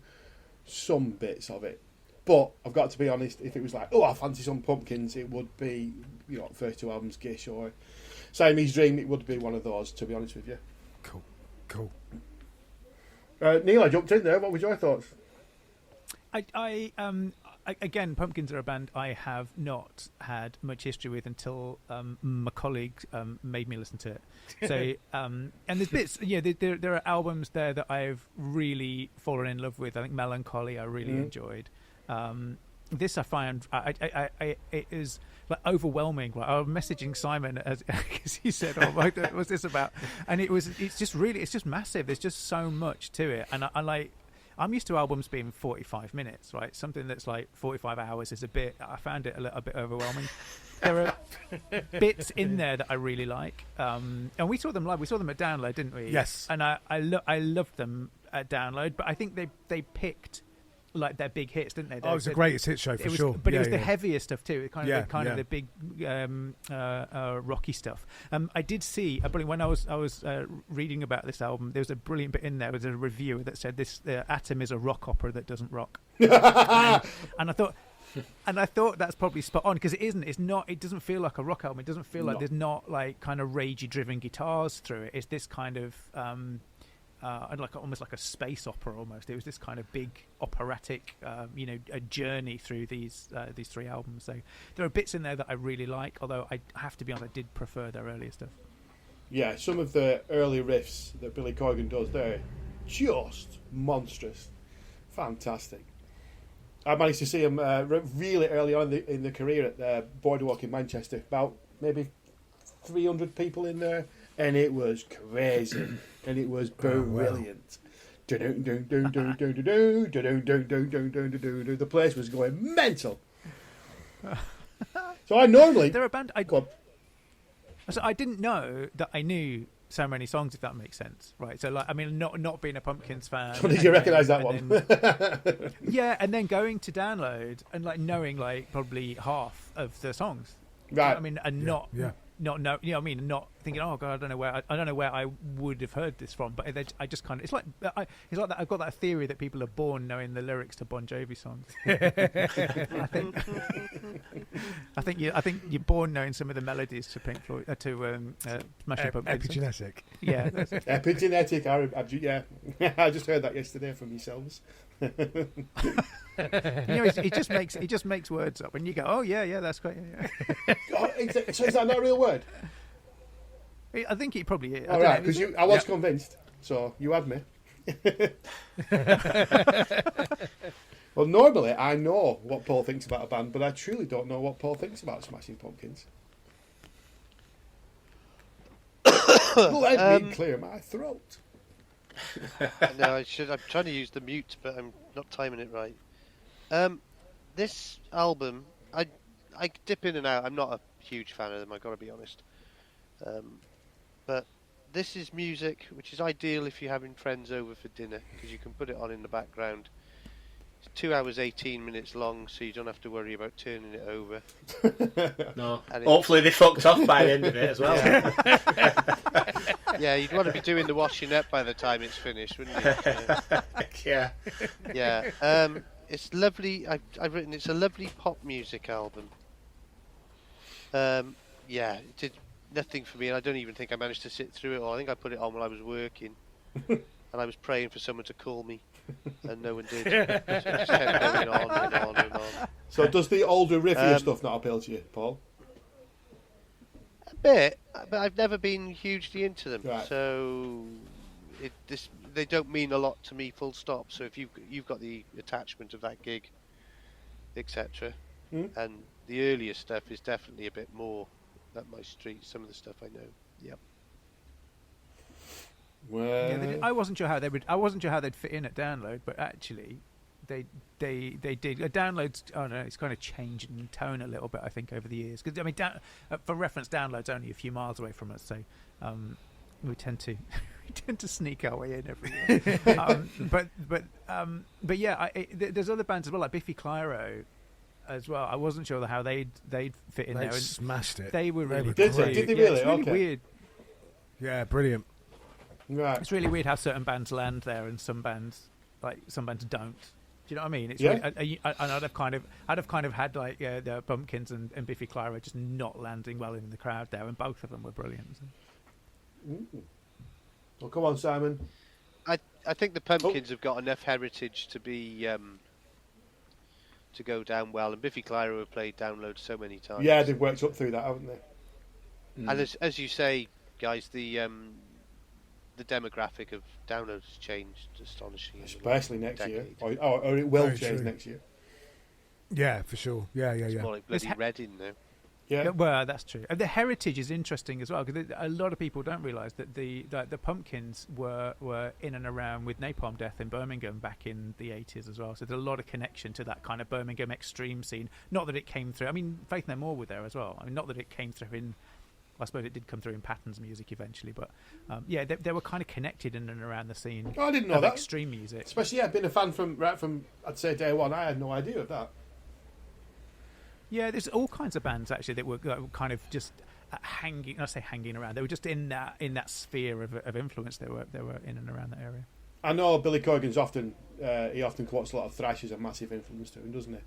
some bits of it, but I've got to be honest. If it was like, I fancy some Pumpkins, it would be first 2 albums, Gish or Siamese Dream. It would be one of those. To be honest with you. Cool. Neil, I jumped in there. What was your thoughts? Again, Pumpkins are a band I have not had much history with until my colleague made me listen to it. So, and there's bits, there are albums there that I've really fallen in love with. I think Melancholy I really enjoyed. This I find it is like overwhelming. Like, I was messaging Simon because he said, what's this about? And it's just massive. There's just so much to it, and I'm used to albums being 45 minutes, right? Something that's like 45 hours is I found it a little bit overwhelming. There are bits in there that I really like, and we saw them live. We saw them at Download, didn't we? Yes. And I loved them at Download, but I think they picked like their big hits, didn't they? It was the greatest hit show for sure. But it was the heavier stuff too. Kind of the big rocky stuff. I did see when I was reading about this album, there was a brilliant bit in there. There was a reviewer that said this Atom is a rock opera that doesn't rock. and I thought that's probably spot on because it isn't. It's not. It doesn't feel like a rock album. It doesn't feel like there's not like kind of ragey driven guitars through it. It's this kind of almost like a space opera almost. It was this kind of big operatic, a journey through these 3 albums. So there are bits in there that I really like, although I have to be honest, I did prefer their earlier stuff. Yeah, some of the early riffs that Billy Corgan does there, just monstrous, fantastic. I managed to see him really early on in the career at the Boardwalk in Manchester, about maybe 300 people in there, and it was crazy, and it was brilliant. The place was going mental. So I normally... They're a band... So I didn't know that I knew so many songs, if that makes sense, right? So, like, I mean, not being a Pumpkins fan. Did you recognise that and one? then- yeah, and then going to download and like knowing like probably half of the songs. Right. I mean, and not know, you know what I mean, not thinking, oh god, I don't know where I would have heard this from, but I just kind of, it's like that. I've got that theory that people are born knowing the lyrics to Bon Jovi songs. I think you're born knowing some of the melodies to Pink Floyd, to Smashing Pumpkins. Epigenetic. Yeah, that's it. Epigenetic. Yeah. I just heard that yesterday from yourselves. You know, it just makes words up, and you go, oh yeah, that's great. Yeah. Oh, so is that not a real word? I think it probably is. All right, because I was convinced, so you had me. Well, normally I know what Paul thinks about a band, but I truly don't know what Paul thinks about Smashing Pumpkins. Let me clear my throat. No, I'm trying to use the mute, but I'm not timing it right. This album, I dip in and out. I'm not a huge fan of them, I've got to be honest. But this is music which is ideal if you're having friends over for dinner, because you can put it on in the background. It's 2 hours 18 minutes long, so you don't have to worry about turning it over. No. And Hopefully they fucked off by the end of it as well. Yeah, you'd want to be doing the washing up by the time it's finished, wouldn't you? Yeah. Yeah. It's lovely. I've written it's a lovely pop music album. Yeah, it did nothing for me, and I don't even think I managed to sit through it all. I think I put it on while I was working, and I was praying for someone to call me, and no one did. So it just kept going on and on and on. So does the older riffier stuff not appeal to you, Paul? A bit, but I've never been hugely into them. Right. So they don't mean a lot to me, full stop. So if you've got the attachment of that gig, etc., and the earlier stuff is definitely a bit more up my street. Some of the stuff I know. Yep. Well, Yeah, I wasn't sure how they would. I wasn't sure how they'd fit in at download, but actually, they did. Downloads. Oh no, it's kind of changed in tone a little bit. I think over the years, because I mean, for reference, download's only a few miles away from us, so we tend to sneak our way in every year. But yeah, there's other bands as well, like Biffy Clyro as well. I wasn't sure how they'd fit in They there. And smashed it. they were really Did they? great. Did they Yeah, really? it's really Okay. weird. Yeah, brilliant. right. It's really weird how certain bands land there and some bands don't. Do you know what I mean? It's Yeah. really, and I'd have kind of had like the Pumpkins and Biffy Clyro just not landing well in the crowd there, and both of them were brilliant. Well, come on, Simon. I think the Pumpkins have got enough heritage to be to go down well, and Biffy Clyro have played download so many times. Yeah, they've worked up through that, haven't they? And as you say, guys, the demographic of download has changed astonishingly. Especially next year, Decade. or it will Very change true. next year. Yeah, for sure. Yeah. It's more like bloody It's Reading now. Yeah. Well, that's true. And the heritage is interesting as well, because a lot of people don't realise that the Pumpkins were in and around with Napalm Death in Birmingham back in the 80s as well. So there's a lot of connection to that kind of Birmingham extreme scene. Not that it came through. I mean, Faith No More were there as well. I mean, not that it came through in. I suppose it did come through in Patton's music eventually, but yeah, they were kind of connected in and around the scene. Oh, I didn't know of that. extreme music. Especially, I've been a fan from I'd say day one. I had no idea of that. Yeah, there's all kinds of bands actually that were kind of just hanging. I say hanging around. They were just in that sphere of influence. They were in and around that area. I know Billy Corgan's often quotes a lot of thrash as a massive influence to him, doesn't he?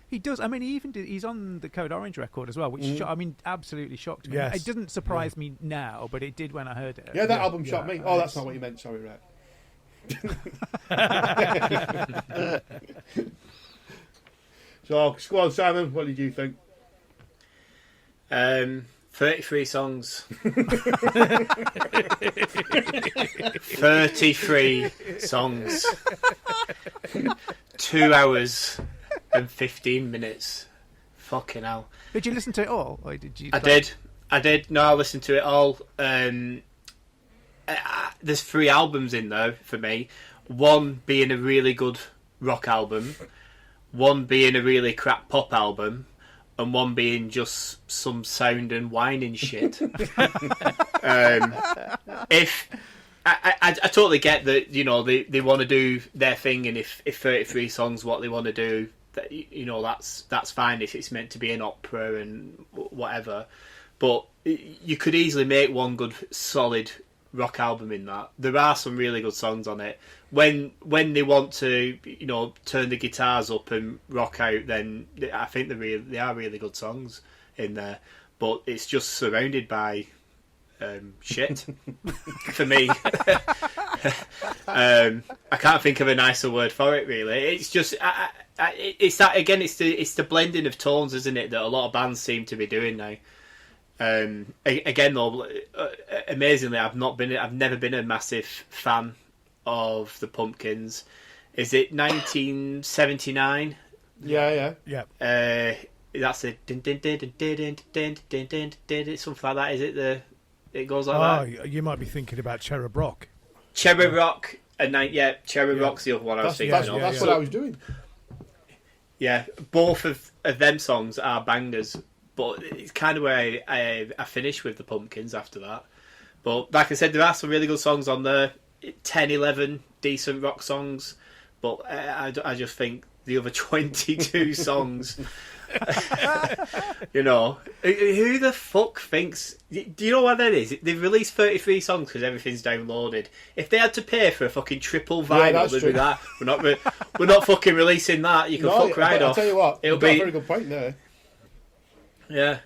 He does. I mean, he's on the Code Orange record as well, which I mean, absolutely shocked me. Yes. It doesn't surprise me now, but it did when I heard it. Yeah, that album shocked me. Oh, that's it's- not what you meant. Sorry, right. So, go on, Simon. What did you think? 33 songs. 33 songs. 2 hours and 15 minutes. Fucking hell. Did you listen to it all, or did you? I did. No, I listened to it all. There's 3 albums in there for me. One being a really good rock album, one being a really crap pop album, and one being just some sound and whining shit. If I totally get that, you know, they want to do their thing, and if 33 songs what they want to do, that, you know, that's fine if it's meant to be an opera and whatever. But you could easily make one good solid rock album in that. There are some really good songs on it. When they want to, you know, turn the guitars up and rock out, then I think they are really good songs in there. But it's just surrounded by shit for me. I can't think of a nicer word for it, really. It's just it's that again. It's the blending of tones, isn't it, that a lot of bands seem to be doing now. Again, though, amazingly, I've never been a massive fan of the Pumpkins. Is it 1979? Yeah. That's a something like that. Is it it goes like that? Oh, you might be thinking about Cherub Rock. Cherub Rock, Cherub Rock's the other one I was thinking of. That's what I was doing. Yeah, both of them songs are bangers, but it's kind of where I finish with the Pumpkins after that. But like I said, there are some really good songs on there, 10, 11 decent rock songs, but I just think the other 22 songs... You know, who the fuck thinks? Do you know what that is? They've released 33 songs because everything's downloaded. If they had to pay for a fucking triple vinyl, they'd be that. We're not fucking releasing that. You can fuck right off. I'll tell you what, it'll you've got be a very good point there. Yeah.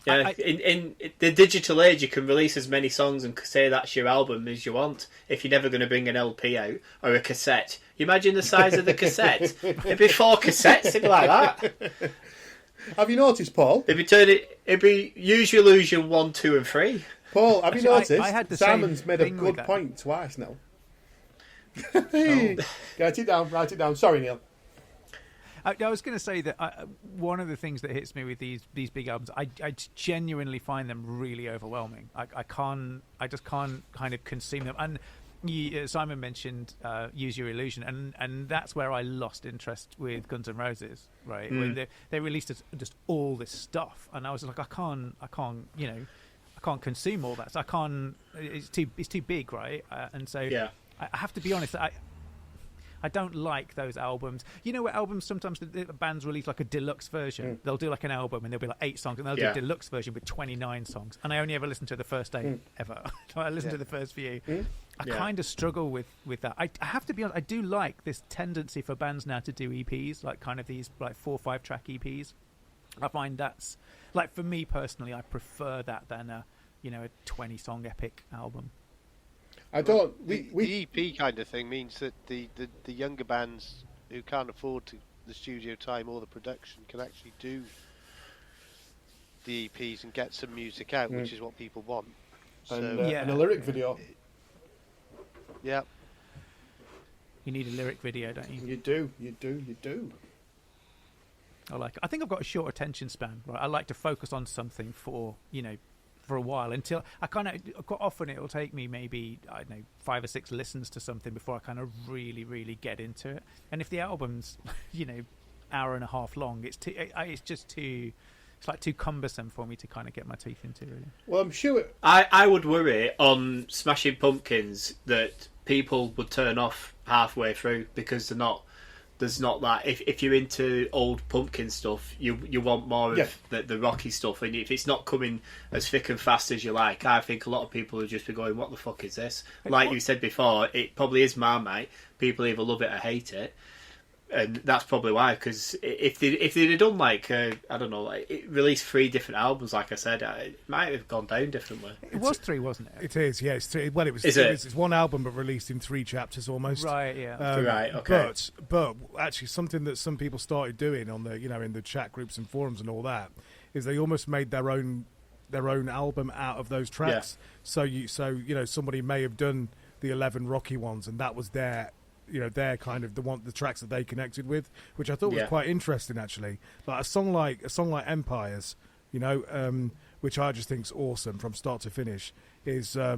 In the digital age, you can release as many songs and say that's your album as you want. If you're never going to bring an LP out or a cassette, you imagine the size of the cassette. It'd be 4 cassettes, something like that. Have you noticed, Paul? It'd be Use Your Illusion 1, 2, and 3. Paul, have you noticed? I had the Simon's same made a thing good with point twice now. Write it down. Sorry, Neil. I was going to say that one of the things that hits me with these big albums, I genuinely find them really overwhelming. I just can't kind of consume them. And Simon mentioned Use Your Illusion, and that's where I lost interest with Guns N' Roses, right? When they released just all this stuff, and I was like, I can't consume all that. So I can't. It's too big, right? And so I have to be honest. I don't like those albums. You know what albums sometimes the bands release like a deluxe version. They'll do like an album and there'll be like 8 songs, and they'll do a deluxe version with 29 songs. And I only ever listen to the first 8 ever. I listen to the first few. I kind of struggle with that. I have to be honest. I do like this tendency for bands now to do EPs, like kind of these like 4 or 5 track EPs. I find that's like, for me personally, I prefer that than a 20 song epic album. I don't. The EP kind of thing means that the younger bands who can't afford the studio time or the production can actually do the EPs and get some music out, which is what people want. And a lyric video. Yeah. You need a lyric video, don't you? You do. I like it. I think I've got a short attention span, right? I like to focus on something for a while, until I kind of, quite often it'll take me maybe, I don't know, 5 or 6 listens to something before I kind of really, really get into it. And if the album's, hour and a half long, it's like too cumbersome for me to kind of get my teeth into, really. Well, I'm sure I would worry on Smashing Pumpkins that people would turn off halfway through because there's not that. If you're into old Pumpkin stuff, you want more of the rocky stuff, and if it's not coming as thick and fast as you like, I think a lot of people would just be going, "What the fuck is this?" Like you said before, it probably is Marmite. People either love it or hate it, and that's probably why. Because if they'd have done like I don't know, like it released 3 different albums, like I said, it might have gone down differently. It was 3, wasn't it? It is, yeah. It's 3. Well, it's one album, but released in 3 chapters almost. Right, yeah. Right, okay. But actually, something that some people started doing on the in the chat groups and forums and all that is they almost made their own album out of those tracks. Yeah. So somebody may have done the 11 rocky ones, and that was their kind of the tracks that they connected with, which I thought was quite interesting, actually. Like a song like Empires, which I just think's awesome from start to finish, is a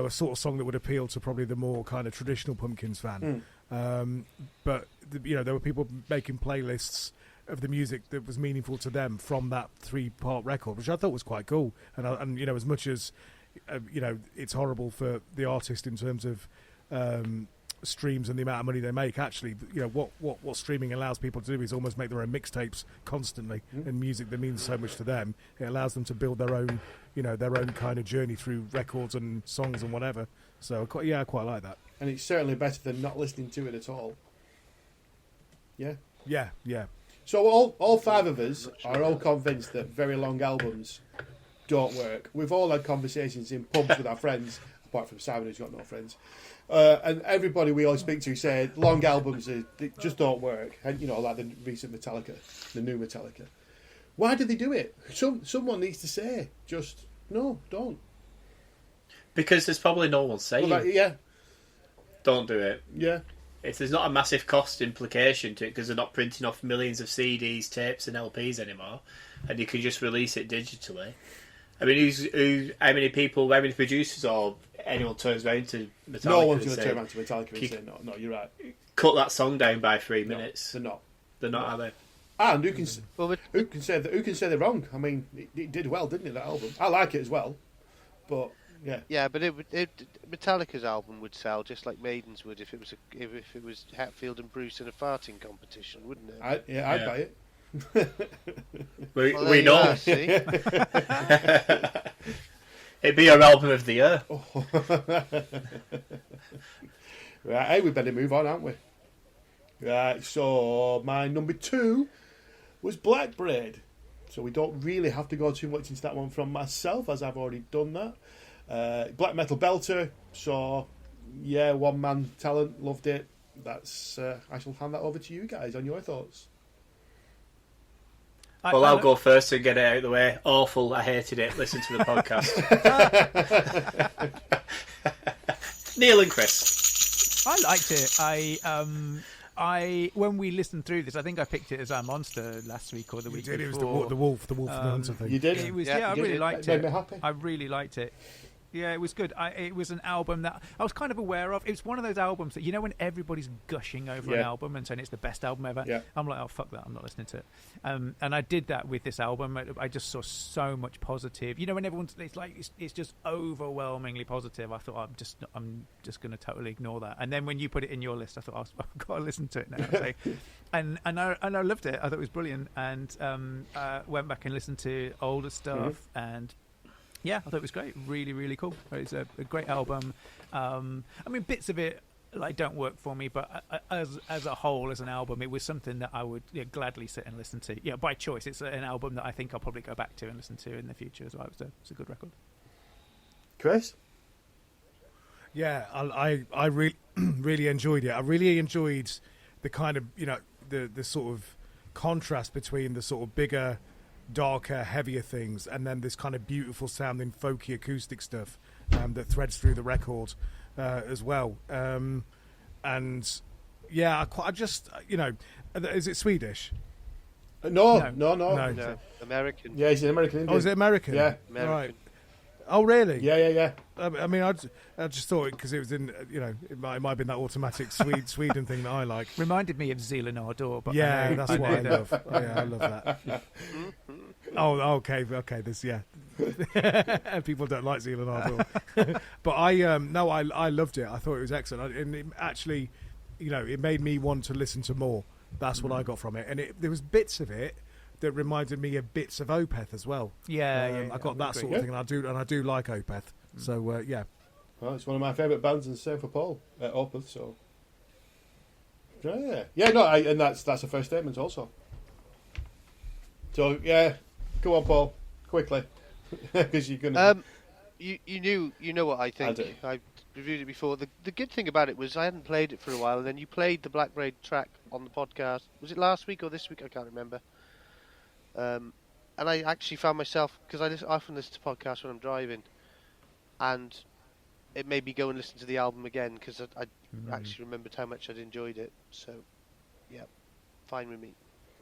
sort of song that would appeal to probably the more kind of traditional Pumpkins fan. But there were people making playlists of the music that was meaningful to them from that 3-part record, which I thought was quite cool. And as much as it's horrible for the artist in terms of streams and the amount of money they make, actually, what streaming allows people to do is almost make their own mixtapes constantly, and music that means so much to them. It allows them to build their own kind of journey through records and songs and whatever. So I quite like that. And it's certainly better than not listening to it at all. Yeah. Yeah. So all 5 of us are all convinced that very long albums don't work. We've all had conversations in pubs with our friends, apart from Simon, who's got no friends. And everybody we always speak to say long albums they just don't work. And like the recent Metallica, the new Metallica. Why do they do it? Someone needs to say, just no, don't. Because there's probably no one saying, don't do it. Yeah. If there's not a massive cost implication to it, because they're not printing off millions of CDs, tapes, and LPs anymore, and you can just release it digitally. I mean, how many people, how many producers or anyone turns around to Metallica? No one's going to turn around to Metallica and say, no, you're right. Cut that song down by 3 minutes. They're not. They're not, are they? And who can say they're wrong? I mean, it did well, didn't it? That album. I like it as well, but yeah. Yeah, but Metallica's album would sell just like Maiden's would if it was Hatfield and Bruce in a farting competition, wouldn't it? I'd buy it. We know. Are, see? It'd be our album of the year. Right, hey, we better move on, aren't we? Right, so my number 2 was Black Braid. So we don't really have to go too much into that one from myself, as I've already done that. Black metal belter. So yeah, one man talent. Loved it. That's. I shall hand that over to you guys on your thoughts. Well, I'll go first and get it out of the way. Awful. I hated it. Listen to the podcast. Neil and Chris. I liked it. I when we listened through this, I think I picked it as our monster last week or the week before. It was the wolf and the hunter thing. You did? It was, Yeah, I you really did. liked Made it. me happy. I really liked it. Yeah, it was good. It was an album that I was kind of aware of. It's one of those albums that, when everybody's gushing over an album and saying it's the best album ever, I'm like, oh, fuck that, I'm not listening to it. And I did that with this album. I just saw so much positive. When everyone's, it's just overwhelmingly positive. I thought, I'm just going to totally ignore that. And then when you put it in your list, I thought, I've got to listen to it now. So, and I loved it. I thought it was brilliant. And went back and listened to older stuff and. Yeah, I thought it was great. Really, really cool. It's a great album. I mean, bits of it don't work for me, but as a whole, as an album, it was something that I would gladly sit and listen to. Yeah, by choice. It's an album that I think I'll probably go back to and listen to in the future as well. It's a good record. Chris? Yeah, I really really enjoyed it. I really enjoyed the kind of the sort of contrast between the sort of bigger, darker, heavier things, and then this kind of beautiful sounding folky acoustic stuff that threads through the record as well. And yeah, I just is it Swedish? No. No, American. Yeah, he's an American Indian. Oh, is it American? Yeah. American. Right. Oh, really? Yeah. I mean, I just thought because it was in, it might have been that automatic Sweden thing that I like. Reminded me of Zealand Ardor, but Yeah, that's what I know love. Oh, yeah, I love that. Oh, okay. This, people don't like Zealand Ardor, but I loved it. I thought it was excellent, and it actually, it made me want to listen to more. That's what I got from it, and there was bits of it that reminded me of bits of Opeth as well. Yeah, I got that sort of thing, and I do like Opeth. So yeah. Well, it's one of my favourite bands, and same for Paul at Opeth. So yeah, no, and that's a first statement also. So yeah, go on, Paul, quickly, because you're gonna. You know what I think. I do. I reviewed it before. The good thing about it was I hadn't played it for a while, and then you played the Black Braid track on the podcast. Was it last week or this week? I can't remember. And I actually found myself, because I often listen to podcasts when I'm driving, and it made me go and listen to the album again because I actually remembered how much I'd enjoyed it. So, yeah, fine with me.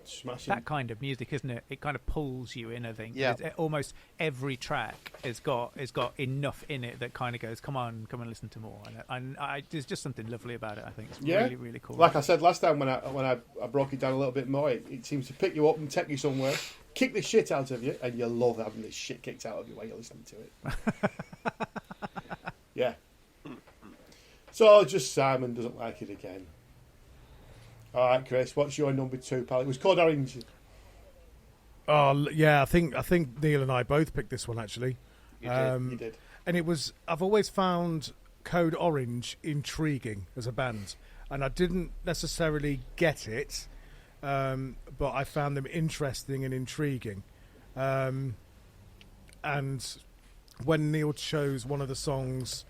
Smashing. that kind of music, isn't it? It kind of pulls you in. I think. Yeah. Almost every track has got enough in it that kind of goes, come on, listen to more. And there's just something lovely about it. I think it's really, really cool. Like I said last time when I broke it down a little bit more, it seems to pick you up and take you somewhere, kick the shit out of you, and you love having the shit kicked out of you while you're listening to it. Yeah. So just Simon doesn't like it again. All right, Chris, what's your number 2, pal? It was Code Orange. Oh yeah, I think Neil and I both picked this one actually. You did. And it was, I've always found Code Orange intriguing as a band, and I didn't necessarily get it, but I found them interesting and intriguing. And when Neil chose one of the songs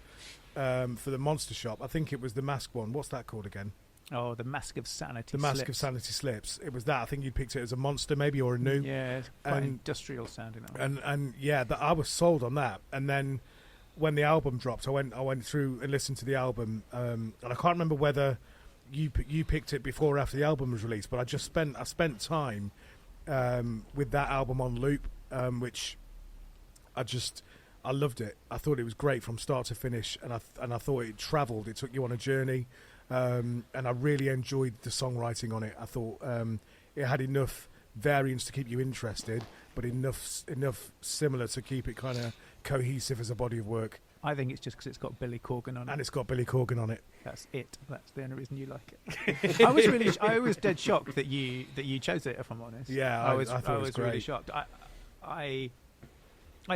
for the Monster Shop, I think it was the Mask one. What's that called again? Oh, the Mask of Sanity. The Mask of Sanity Slips. It was that. I think you picked it as a monster, maybe, or a new. Yeah, it's quite industrial sounding. That one. And yeah, I was sold on that. And then when the album dropped, I went through and listened to the album, and I can't remember whether you picked it before or after the album was released, but I spent time with that album on loop, which I loved it. I thought it was great from start to finish, and I thought it travelled. It took you on a journey. And I really enjoyed the songwriting on it. I thought it had enough variance to keep you interested, but enough similar to keep it kind of cohesive as a body of work. I think it's just because it's got Billy Corgan on it. And it's got Billy Corgan on it. That's it. That's the only reason you like it. I was dead shocked that you chose it. If I'm honest, yeah, I was great. really shocked. I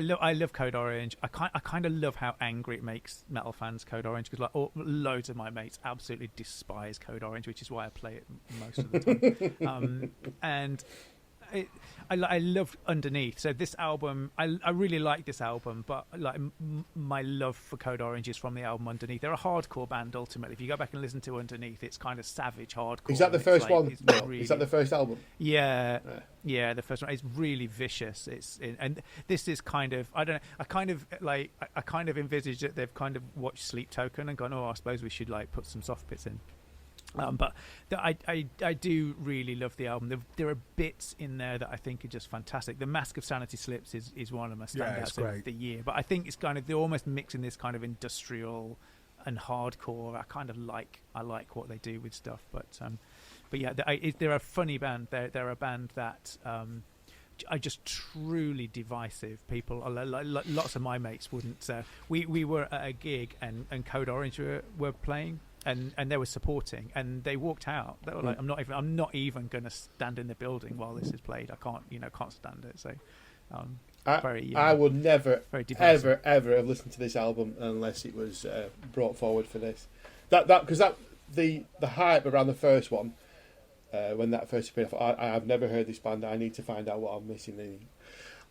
love Code Orange. I kind of love how angry it makes metal fans, Code Orange, because loads of my mates absolutely despise Code Orange, which is why I play it most of the time. And I love Underneath. So this album, I really like this album, but like my love for Code Orange is from the album Underneath. They're a hardcore band ultimately. If you go back and listen to Underneath, it's kind of savage hardcore. Is that the first one? Really, is that the first album? Yeah, the first one. It's really vicious. And this is kind of, I don't know. I kind of envisage that they've kind of watched Sleep Token and gone, oh, I suppose we should like put some soft bits in. But I do really love the album. There are bits in there that I think are just fantastic. The Mask of Sanity Slips is one of my standouts of the year. But I think it's kind of, they're almost mixing this kind of industrial and hardcore. I like what they do with stuff. But yeah, they're a funny band. They're a band that are just truly divisive. People, lots of my mates wouldn't. We were at a gig and Code Orange were playing. And they were supporting, and they walked out. They were like, "I'm not even going to stand in the building while this is played. I can't stand it." So, I would never, ever have listened to this album unless it was brought forward for this. Because the hype around the first one, when that first appeared, I have never heard this band. I need to find out what I'm missing. And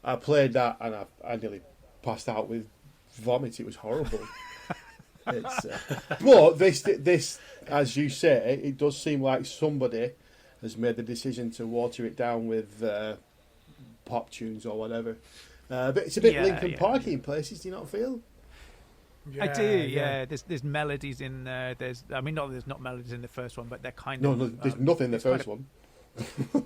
I played that, and I nearly passed out with vomit. It was horrible. But this, as you say, it does seem like somebody has made the decision to water it down with pop tunes or whatever. But it's a bit Linkin Parky in places. Do you not feel? Yeah, I do. Yeah, there's melodies in there. There's not melodies in the first one, but they're kind of. No, there's nothing in the first one.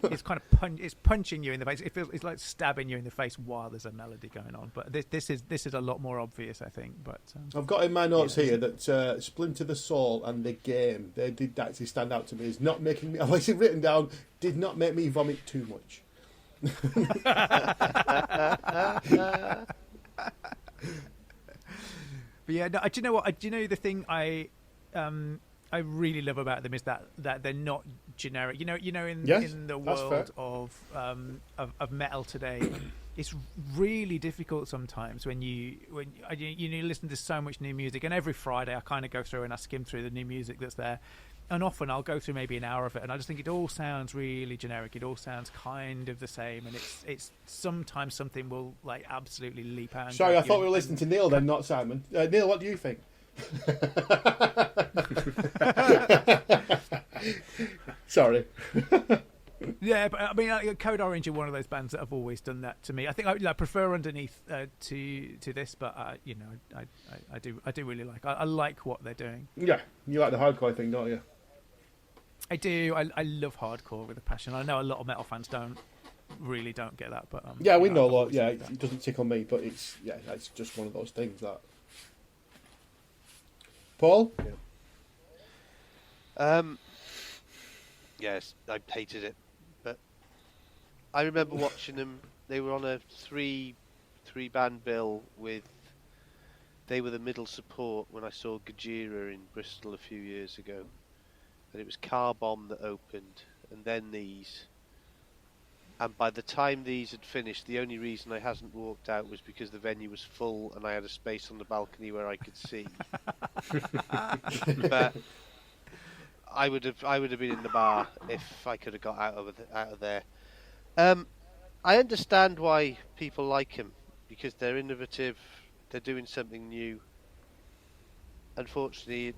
It's kind of it's punching you in the face. It's like stabbing you in the face while there's a melody going on. But this is a lot more obvious, I think. But I've got in my notes here that Splinter the Soul and The Game, they did actually stand out to me as not making me. I've actually written down, did not make me vomit too much. But yeah, no, do you know what? Do you know the thing I really love about them is that they're not generic. You know, in the world of metal today, it's really difficult sometimes when you listen to so much new music. And every Friday, I kind of go through and I skim through the new music that's there. And often I'll go through maybe an hour of it, and I just think it all sounds really generic. It all sounds kind of the same, and it's sometimes something will like absolutely leap out. Sorry, I thought we were listening to Neil then, not Simon. Neil, what do you think? Sorry. Yeah, but I mean, Code Orange are one of those bands that have always done that to me. I think I prefer Underneath to this, but I do really like. I like what they're doing. Yeah, you like the hardcore thing, don't you? I do. I love hardcore with a passion. I know a lot of metal fans don't get that, but Yeah, we know a I've lot. always Yeah, liked that. it doesn't tickle me, but it's just one of those things that. Paul? Yes, I hated it, but I remember watching them. They were on a three band bill with. They were the middle support when I saw Gojira in Bristol a few years ago, and it was Car Bomb that opened, and then these. And by the time these had finished, the only reason I hadn't walked out was because the venue was full and I had a space on the balcony where I could see. But I would have been in the bar if I could have got out of there. I understand why people like him, because they're innovative, they're doing something new. Unfortunately,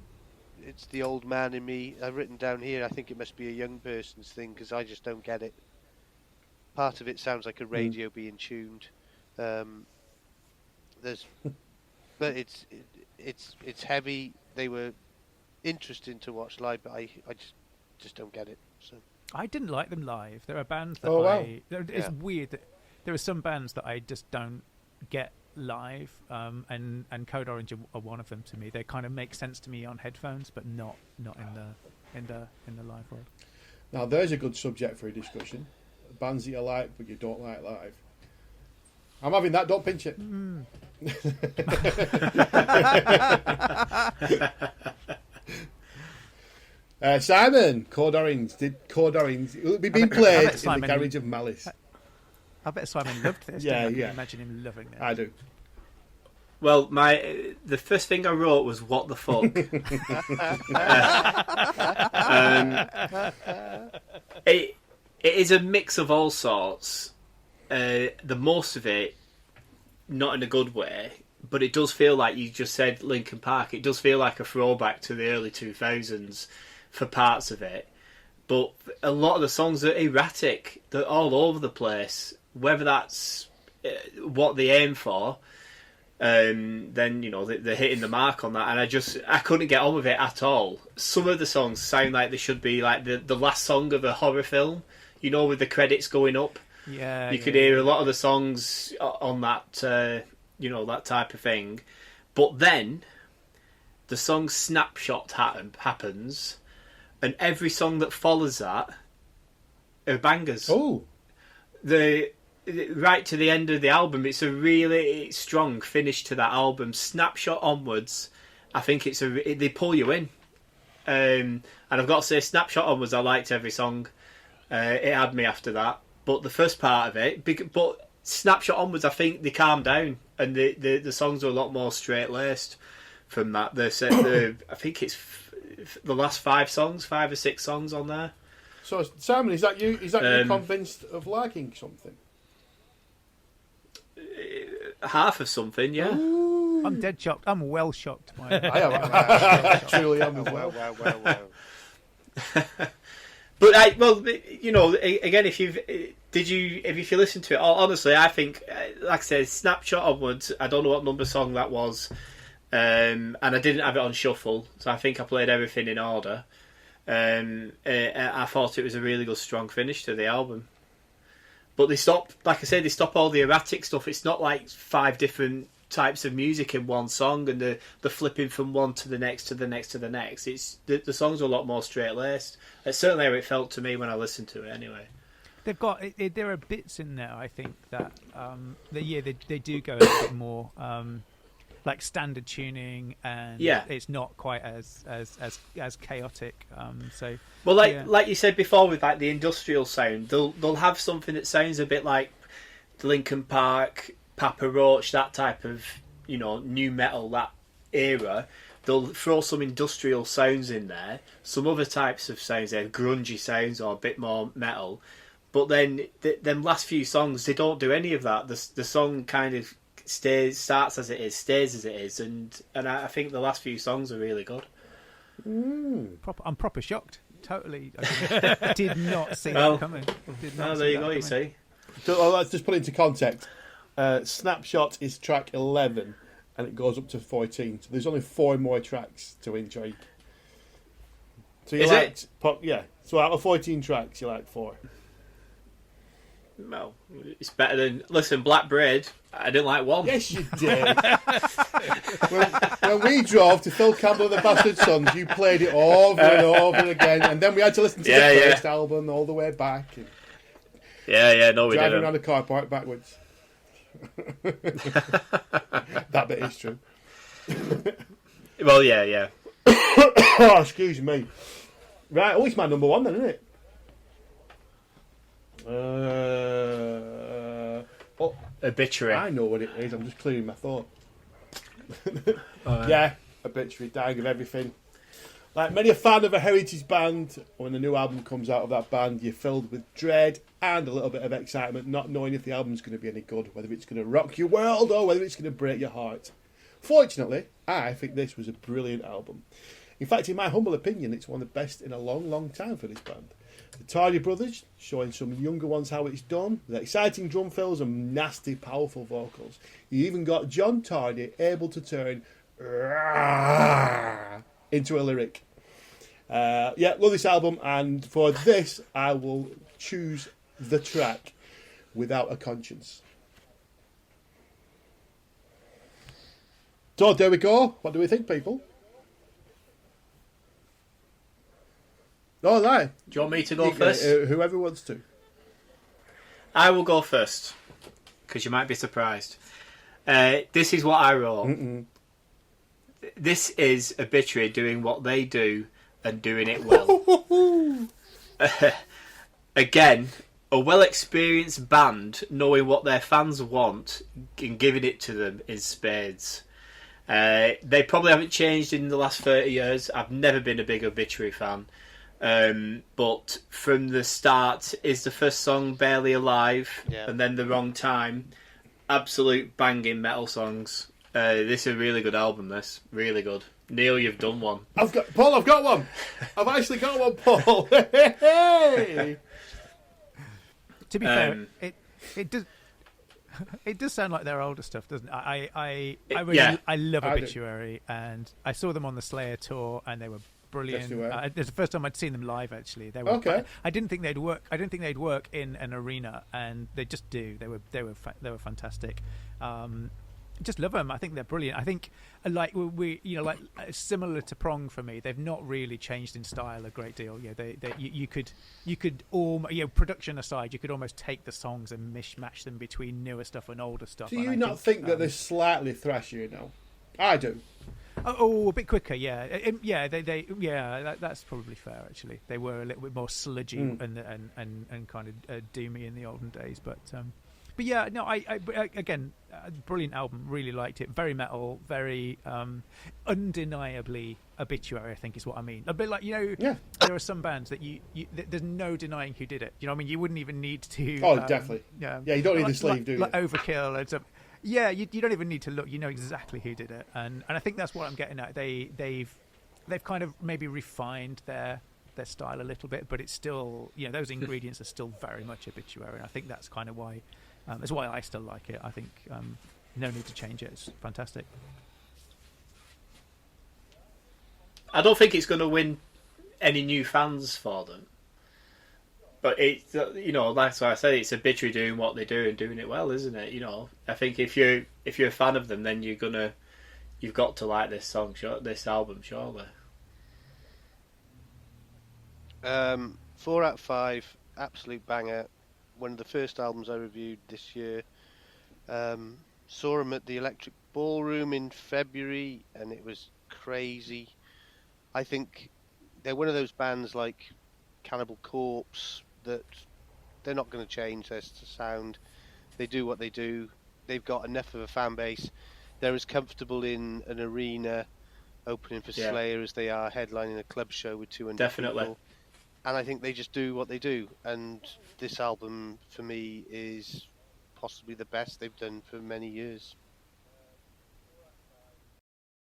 it's the old man in me. I've written down here, I think it must be a young person's thing, because I just don't get it. Part of it sounds like a radio being tuned. But it's heavy. They were interesting to watch live, but I just don't get it. So I didn't like them live. There are bands that It's weird that there are some bands that I just don't get live, and Code Orange are one of them to me. They kind of make sense to me on headphones, but not in the live world. Now, there's a good subject for a discussion. Bands that you like, but you don't like live. I'm having that, don't pinch it. Simon, Code Orange. Will it be being played in the garage of Malice? I bet Simon loved this. Yeah. I can imagine him loving it. I do. Well, the first thing I wrote was "What the fuck." It is a mix of all sorts. The most of it, not in a good way, but it does feel like you just said Linkin Park. It does feel like a throwback to the early 2000s for parts of it. But a lot of the songs are erratic. They're all over the place. Whether that's what they aim for, then they're hitting the mark on that. And I couldn't get on with it at all. Some of the songs sound like they should be like the last song of a horror film. With the credits going up. Yeah, you could hear a lot of the songs on that, that type of thing. But then the song Snapshot happens, and every song that follows that are bangers. Oh, right to the end of the album, it's a really strong finish to that album. Snapshot onwards, I think they pull you in. And I've got to say, Snapshot onwards, I liked every song. It had me after that, but the first part of it, but Snapshot onwards, I think they calmed down and the songs are a lot more straight laced from that. I think it's the last 5 or 6 songs on there. So Simon, is that you? Is that you convinced of liking something? Half of something, yeah. Ooh. I'm dead shocked. I'm well shocked by it. I am. Truly am as well. Wow. But again, if you listen to it, honestly, I think, like I said, Snapshot onwards. I don't know what number song that was, and I didn't have it on shuffle, so I think I played everything in order. I thought it was a really good, strong finish to the album. But they stop all the erratic stuff. It's not like 5 different types of music in one song and the flipping from one to the next to the next to the next. It's the songs are a lot more straight laced. It's certainly how it felt to me when I listened to it. Anyway, they've got there are bits in there. I think that they do go a bit more like standard tuning, and it's not quite as chaotic. Like you said before, with like the industrial sound, they'll have something that sounds a bit like the Linkin Park, Papa Roach, that type of new metal, that era. They'll throw some industrial sounds in there, some other types of sounds there, grungy sounds or a bit more metal. But then them last few songs, they don't do any of that. The song kind of starts as it is, stays as it is, and I think the last few songs are really good. I'm proper shocked. Totally, I did not see that coming. There you go. You see. So let's just put it into context. Snapshot is track 11, and it goes up to 14. So there's only 4 more tracks to enjoy. So you Is liked yeah. So out of 14 tracks, you like 4. Well, it's better than Black Braid. I didn't like one. Yes, you did. when we drove to Phil Campbell and the Bastard Sons, you played it over and over again, and then we had to listen to the first album all the way back. And No, we driving didn't. around the car park backwards. That bit is true. Well, yeah. Oh, excuse me. Right, it's my number 1 then, isn't it? Obituary. I know what it is. I'm just clearing my thought. Yeah, Obituary, Dying of Everything. Like many a fan of a heritage band, when a new album comes out of that band, you're filled with dread and a little bit of excitement, not knowing if the album's going to be any good, whether it's going to rock your world or whether it's going to break your heart. Fortunately, I think this was a brilliant album. In fact, in my humble opinion, it's one of the best in a long, long time for this band. The Tardy Brothers, showing some younger ones how it's done, with exciting drum fills and nasty, powerful vocals. You even got John Tardy able to turn into a lyric. Love this album, and for this, I will choose the track Without a Conscience. So, there we go. What do we think, people? All right. Do you want me to go first? Whoever wants to. I will go first, because you might be surprised. This is what I wrote. This is Obituary doing what they do and doing it well. Again, a well-experienced band knowing what their fans want and giving it to them in spades. They probably haven't changed in the last 30 years. I've never been a big Obituary fan. But from the start, is the first song Barely Alive, and then The Wrong Time. Absolute banging metal songs. This is a really good album, this. Really good. Neil, you've done one. I've got one. I've actually got one, Paul. Hey! To be fair, it does sound like their older stuff, doesn't it? I love Obituary, and I saw them on the Slayer tour, and they were brilliant. It's the first time I'd seen them live. Actually, they were okay. I didn't think they'd work. I didn't think they'd work in an arena, and they just do. They were fantastic. Just love them. I think they're brilliant. I think similar to Prong for me, they've not really changed in style a great deal. You could production aside, you could almost take the songs and mishmash them between newer stuff and older stuff. Do you not think that they're slightly thrashier now? I do. Oh, a bit quicker, yeah. That's probably fair. Actually, they were a little bit more sludgy and kind of doomy in the olden days, but yeah, no. I again, brilliant album. Really liked it. Very metal. Very undeniably Obituary, I think is what I mean. A bit like there are some bands that there's no denying who did it. You know what I mean? You wouldn't even need to. Oh, definitely. Yeah, you don't need the sleeve, do you? Like Overkill and stuff. Yeah, you don't even need to look. You know exactly who did it, and I think that's what I'm getting at. They've kind of maybe refined their style a little bit, but it's still those ingredients are still very much Obituary. And I think that's kind of why that's why I still like it. I think no need to change it. It's fantastic. I don't think it's going to win any new fans for them. But it's that's why I said it's Obituary doing what they do and doing it well, isn't it? I think if you're a fan of them, then you've got to like this album, surely. 4 out of 5, absolute banger. One of the first albums I reviewed this year. Saw them at the Electric Ballroom in February, and it was crazy. I think they're one of those bands like Cannibal Corpse that they're not going to change their sound. They do what they do. They've got enough of a fan base. They're as comfortable in an arena opening for Slayer as they are headlining a club show with 200 people. And I think they just do what they do. And this album, for me, is possibly the best they've done for many years.